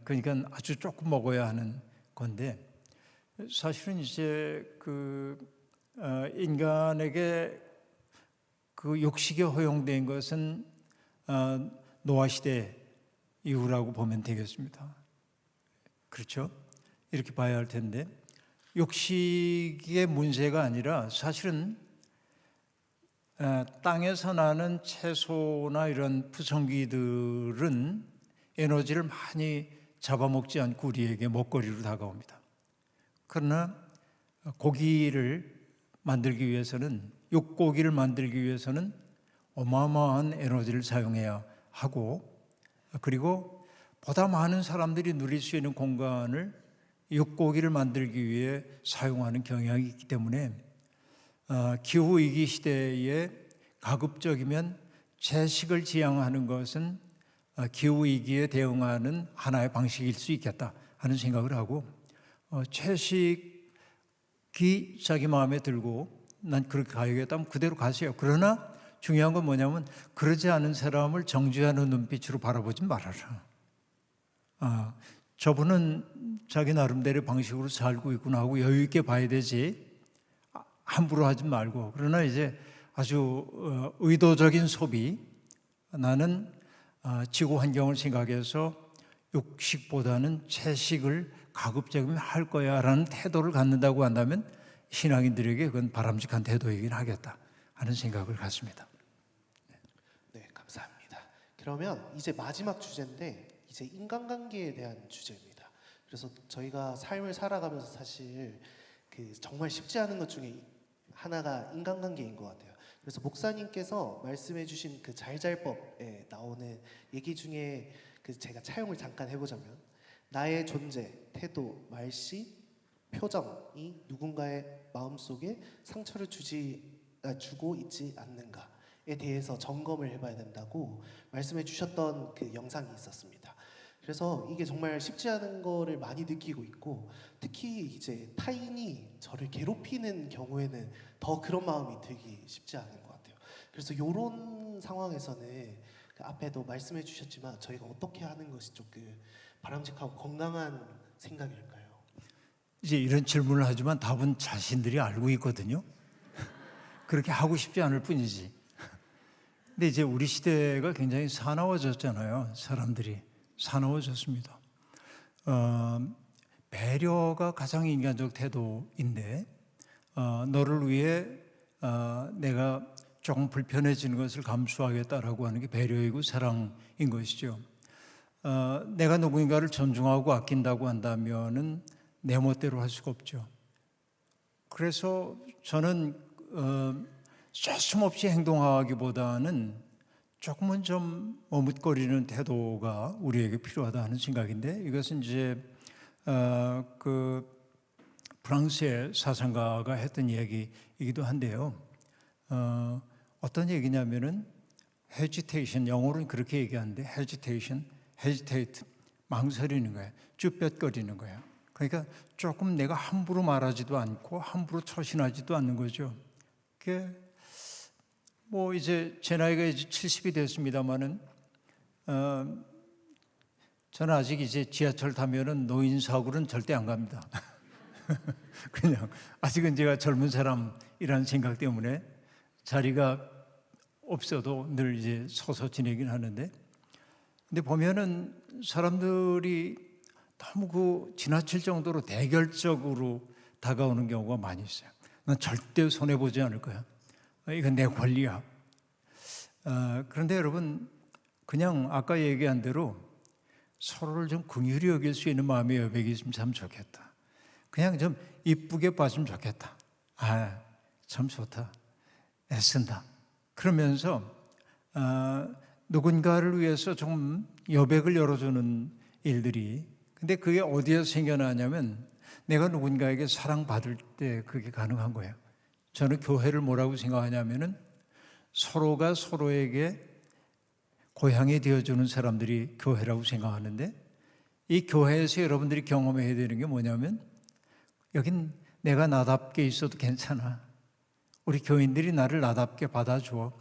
그러니까 아주 조금 먹어야 하는 건데 사실은 이제 인간에게 육식이 허용된 것은 노아 시대 이후라고 보면 되겠습니다. 그렇죠? 이렇게 봐야 할 텐데 육식의 문제가 아니라 사실은 땅에서 나는 채소나 이런 푸성기들은 에너지를 많이 잡아먹지 않고 우리에게 먹거리로 다가옵니다. 그러나 고기를 만들기 위해서는 육고기를 만들기 위해서는 어마어마한 에너지를 사용해야 하고 그리고 보다 많은 사람들이 누릴 수 있는 공간을 육고기를 만들기 위해 사용하는 경향이 있기 때문에 기후위기 시대에 가급적이면 채식을 지향하는 것은 기후위기에 대응하는 하나의 방식일 수 있겠다 하는 생각을 하고 채식이 자기 마음에 들고 난 그렇게 가야겠다면 그대로 가세요. 그러나 중요한 건 뭐냐면 그러지 않은 사람을 정죄하는 눈빛으로 바라보지 말아라. 저분은 자기 나름대로의 방식으로 살고 있구나 하고 여유 있게 봐야 되지 함부로 하지 말고 그러나 이제 아주 의도적인 소비 나는 지구 환경을 생각해서 육식보다는 채식을 가급적이면 할 거야 라는 태도를 갖는다고 한다면 신앙인들에게 그건 바람직한 태도이긴 하겠다 하는 생각을 갖습니다. 네, 감사합니다. 그러면 이제 마지막 주제인데 이제 인간관계에 대한 주제입니다. 그래서 저희가 삶을 살아가면서 사실 정말 쉽지 않은 것 중에 하나가 인간관계인 것 같아요. 그래서 목사님께서 말씀해주신 그 잘잘법에 나오는 얘기 중에 제가 차용을 잠깐 해보자면 나의 존재, 태도, 말씨, 표정이 누군가의 마음속에 상처를 주고 있지 않는가에 대해서 점검을 해봐야 된다고 말씀해 주셨던 그 영상이 있었습니다. 그래서 이게 정말 쉽지 않은 거를 많이 느끼고 있고, 특히 이제 타인이 저를 괴롭히는 경우에는 더 그런 마음이 들기 쉽지 않은 것 같아요. 그래서 이런 상황에서는 그 앞에도 말씀해 주셨지만 저희가 어떻게 하는 것이 조금 바람직하고 건강한 생각일까요? 이제 이런 질문을 하지만 답은 자신들이 알고 있거든요. 그렇게 하고 싶지 않을 뿐이지. 근데 이제 우리 시대가 굉장히 사나워졌잖아요. 사람들이 사나워졌습니다. 배려가 가장 인간적 태도인데, 너를 위해 내가 조금 불편해지는 것을 감수하겠다라고 하는 게 배려이고 사랑인 것이죠. 내가 누군가를 존중하고 아낀다고 한다면은 내 멋대로 할 수가 없죠. 그래서 저는 서슴없이 행동하기보다는 조금은 좀 머뭇거리는 태도가 우리에게 필요하다 하는 생각인데, 이것은 이제 그 프랑스의 사상가가 했던 이야기이기도 한데요. 어떤 얘기냐면은 hesitation, 영어로는 그렇게 얘기하는데 hesitate, 망설이는 거예요. 쭈뼛거리는 거예요. 그러니까 조금 내가 함부로 말하지도 않고 함부로 처신하지도 않는 거죠. 그게 뭐 이제 제 나이가 이제 70이 됐습니다만은 저는 아직 이제 지하철 타면은 노인 사고는 절대 안 갑니다. 그냥 아직은 제가 젊은 사람이라는 생각 때문에 자리가 없어도 늘 이제 서서 지내긴 하는데, 근데 보면은 사람들이 너무 그 지나칠 정도로 대결적으로 다가오는 경우가 많이 있어요. 난 절대 손해 보지 않을 거야. 이건 내 권리야. 그런데 여러분, 그냥 아까 얘기한 대로 서로를 좀 긍휼히 여길 수 있는 마음의 여백이 있으면 참 좋겠다. 그냥 좀 이쁘게 봐주면 좋겠다. 참 좋다. 애쓴다. 그러면서 누군가를 위해서 좀 여백을 열어주는 일들이, 근데 그게 어디에서 생겨나냐면 내가 누군가에게 사랑받을 때 그게 가능한 거예요. 저는 교회를 뭐라고 생각하냐면은 서로가 서로에게 고향이 되어주는 사람들이 교회라고 생각하는데, 이 교회에서 여러분들이 경험해야 되는 게 뭐냐면, 여긴 내가 나답게 있어도 괜찮아. 우리 교인들이 나를 나답게 받아줘.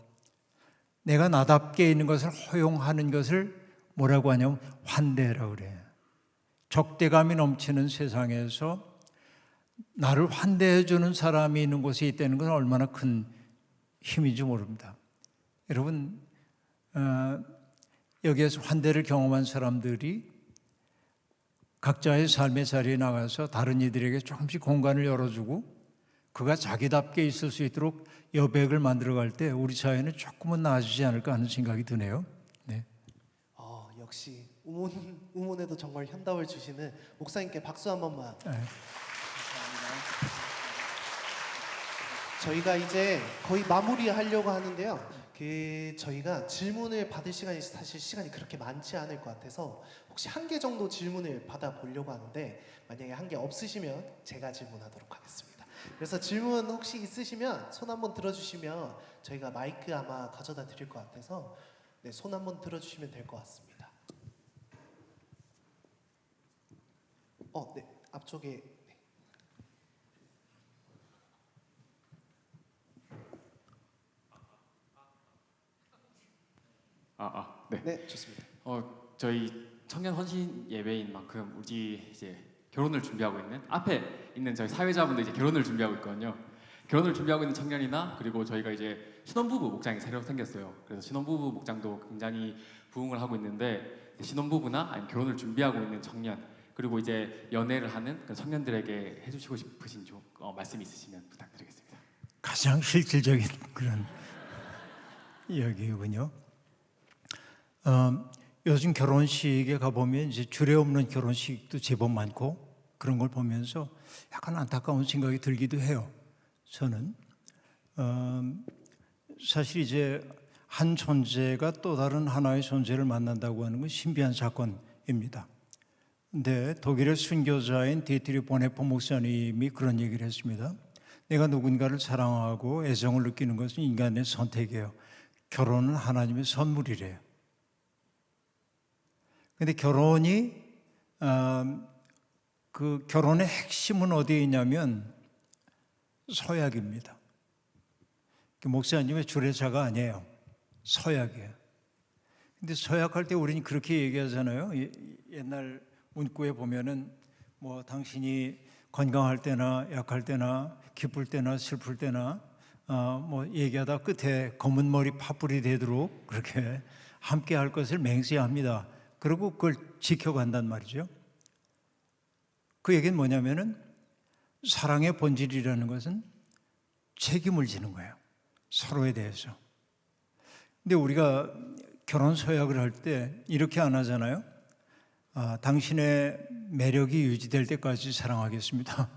내가 나답게 있는 것을 허용하는 것을 뭐라고 하냐면 환대라고 그래요. 적대감이 넘치는 세상에서 나를 환대해 주는 사람이 있는 곳에 있다는 건 얼마나 큰 힘인지 모릅니다. 여러분, 여기에서 환대를 경험한 사람들이 각자의 삶의 자리에 나가서 다른 이들에게 조금씩 공간을 열어주고 그가 자기답게 있을 수 있도록 여백을 만들어갈 때 우리 사회는 조금은 나아지지 않을까 하는 생각이 드네요. 네. 역시 우문에도 정말 현답을 주시는 목사님께 박수 한 번만. 네. 저희가 이제 거의 마무리하려고 하는데요. 저희가 질문을 받을 시간이 사실 시간이 그렇게 많지 않을 것 같아서 혹시 한 개 정도 질문을 받아보려고 하는데, 만약에 한 개 없으시면 제가 질문하도록 하겠습니다. 그래서 질문 혹시 있으시면 손 한번 들어주시면 저희가 마이크 아마 가져다 드릴 것 같아서 네, 손 한번 들어주시면 될 것 같습니다. 네, 앞쪽에. 네. 네, 좋습니다. 저희 청년 헌신 예배인 만큼 우리 이제 결혼을 준비하고 있는 앞에 있는 저희 사회자분들 이제 결혼을 준비하고 있거든요. 결혼을 준비하고 있는 청년이나 그리고 저희가 이제 신혼부부 목장이 새로 생겼어요. 그래서 신혼부부 목장도 굉장히 부흥을 하고 있는데, 신혼부부나 아니면 결혼을 준비하고 있는 청년, 그리고 이제 연애를 하는 그 청년들에게 해주시고 싶으신 말씀 있으시면 부탁드리겠습니다. 가장 실질적인 그런 이야기군요. 요즘 결혼식에 가보면 이제 주례 없는 결혼식도 제법 많고, 그런 걸 보면서 약간 안타까운 생각이 들기도 해요. 저는 사실 이제 한 존재가 또 다른 하나의 존재를 만난다고 하는 건 신비한 사건입니다. 근데 독일의 순교자인 디트리 보네포 목사님이 그런 얘기를 했습니다. 내가 누군가를 사랑하고 애정을 느끼는 것은 인간의 선택이에요. 결혼은 하나님의 선물이래요. 근데 결혼이 그 결혼의 핵심은 어디에 있냐면 서약입니다. 목사님의 주례자가 아니에요. 서약이에요. 근데 서약할 때 우리는 그렇게 얘기하잖아요. 옛날 문구에 보면은 뭐 당신이 건강할 때나 약할 때나 기쁠 때나 슬플 때나 뭐 얘기하다 끝에 검은 머리 파뿌리 되도록 그렇게 함께 할 것을 맹세합니다. 그리고 그걸 지켜간단 말이죠. 그 얘기는 뭐냐면은 사랑의 본질이라는 것은 책임을 지는 거예요. 서로에 대해서. 근데 우리가 결혼 서약을 할 때 이렇게 안 하잖아요. 당신의 매력이 유지될 때까지 사랑하겠습니다.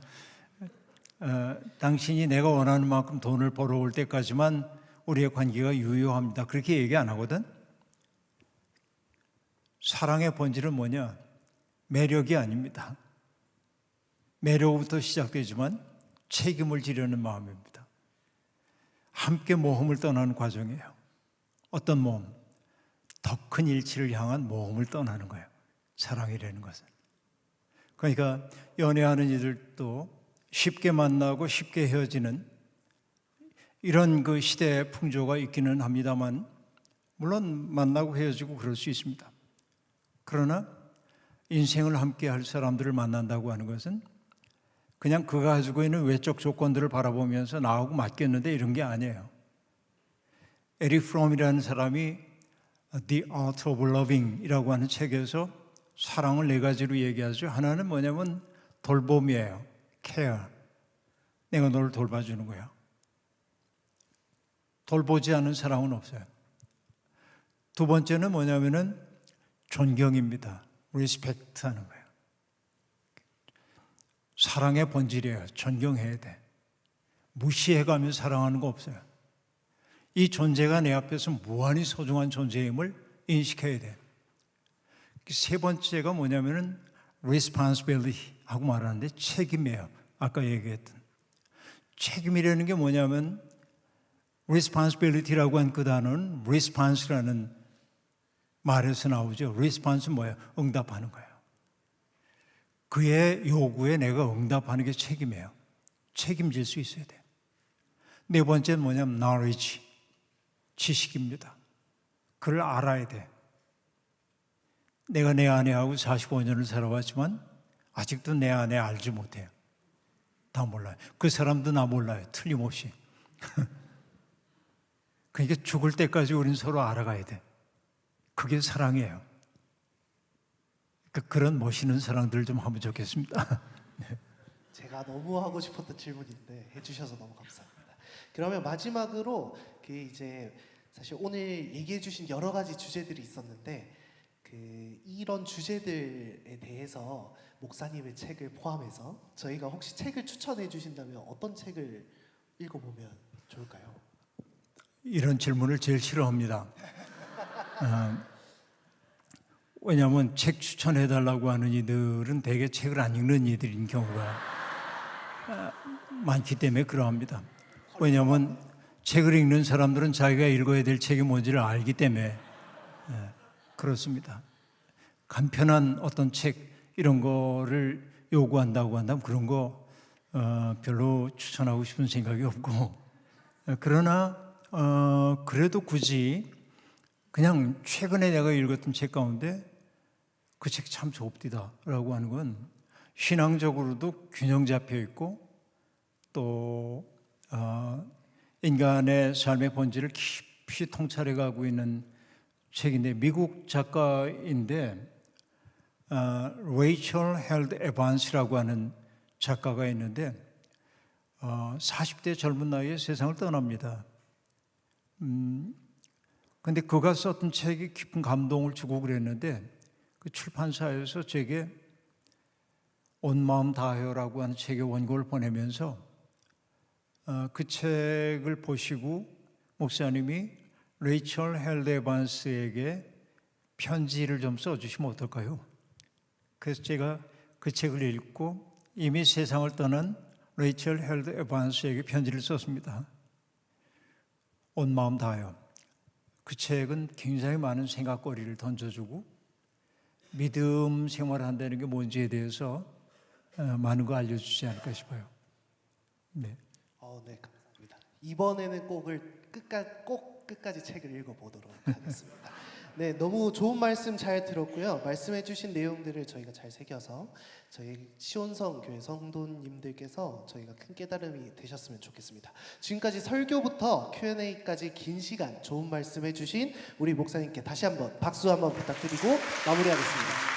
당신이 내가 원하는 만큼 돈을 벌어올 때까지만 우리의 관계가 유효합니다. 그렇게 얘기 안 하거든. 사랑의 본질은 뭐냐? 매력이 아닙니다. 매력부터 시작되지만 책임을 지려는 마음입니다. 함께 모험을 떠나는 과정이에요. 어떤 모험? 더 큰 일치를 향한 모험을 떠나는 거예요. 사랑이라는 것은. 그러니까 연애하는 이들도 쉽게 만나고 쉽게 헤어지는 이런 그 시대의 풍조가 있기는 합니다만 물론 만나고 헤어지고 그럴 수 있습니다. 그러나 인생을 함께 할 사람들을 만난다고 하는 것은 그냥 그가 가지고 있는 외적 조건들을 바라보면서 나하고 맞겠는데 이런 게 아니에요. 에릭 프롬이라는 사람이 The Art of Loving이라고 하는 책에서 사랑을 네 가지로 얘기하죠. 하나는 뭐냐면 돌봄이에요. care. 내가 너를 돌봐주는 거야. 돌보지 않은 사랑은 없어요. 두 번째는 뭐냐면은 존경입니다. respect 하는 거예요. 사랑의 본질이에요. 존경해야 돼. 무시해가며 사랑하는 거 없어요. 이 존재가 내 앞에서 무한히 소중한 존재임을 인식해야 돼. 세 번째가 뭐냐면은 responsibility 하고 말하는데 책임이에요. 아까 얘기했던 책임이라는 게 뭐냐면 responsibility라고 한 그 단어는 response라는 말에서 나오죠. response는 뭐예요? 응답하는 거예요. 그의 요구에 내가 응답하는 게 책임이에요. 책임질 수 있어야 돼. 네 번째는 뭐냐면 knowledge, 지식입니다. 그걸 알아야 돼. 내가 내 아내하고 45년을 살아왔지만 아직도 내 아내 알지 못해요. 다 몰라요. 그 사람도 나 몰라요. 틀림없이. 그러니까 죽을 때까지 우리는 서로 알아가야 돼. 그게 사랑이에요. 그러니까 그런 멋있는 사랑들 좀 하면 좋겠습니다. 제가 너무 하고 싶었던 질문인데 해주셔서 너무 감사합니다. 그러면 마지막으로 그 이제 사실 오늘 얘기해주신 여러 가지 주제들이 있었는데 이런 주제들에 대해서 목사님의 책을 포함해서 저희가 혹시 책을 추천해 주신다면 어떤 책을 읽어보면 좋을까요? 이런 질문을 제일 싫어합니다. 왜냐하면 책 추천해달라고 하는 이들은 대개 책을 안 읽는 이들인 경우가 많기 때문에 그러합니다. 왜냐하면 책을 읽는 사람들은 자기가 읽어야 될 책이 뭔지를 알기 때문에 그렇습니다. 간편한 어떤 책 이런 거를 요구한다고 한다면 그런 거 별로 추천하고 싶은 생각이 없고 그러나 그래도 굳이 그냥 최근에 내가 읽었던 책 가운데 그 책 참 좋디다라고 하는 건 신앙적으로도 균형 잡혀 있고 또 인간의 삶의 본질을 깊이 통찰해 가고 있는 책인데 미국 작가인데 레이첼 헬드 에반스라고 하는 작가가 있는데 40대 젊은 나이에 세상을 떠납니다. 근데 그가 썼던 책이 깊은 감동을 주고 그랬는데 그 출판사에서 제게 온 마음 다하여라고 하는 책의 원고를 보내면서 그 책을 보시고 목사님이 레이첼 헬드 에반스에게 편지를 좀 써주시면 어떨까요? 그래서 제가 그 책을 읽고 이미 세상을 떠난 레이첼 헬드 에반스에게 편지를 썼습니다. 온 마음 다하여. 그 책은 굉장히 많은 생각거리를 던져주고 믿음 생활한다는 게 뭔지에 대해서 많은 거 알려주지 않을까 싶어요. 네. 네, 감사합니다. 이번에는 꼭 끝까지 책을 읽어보도록 하겠습니다. 네, 너무 좋은 말씀 잘 들었고요. 말씀해주신 내용들을 저희가 잘 새겨서 저희 시온성 교회 성도님들께서 저희가 큰 깨달음이 되셨으면 좋겠습니다. 지금까지 설교부터 Q&A까지 긴 시간 좋은 말씀해주신 우리 목사님께 다시 한번 박수 한번 부탁드리고 마무리하겠습니다.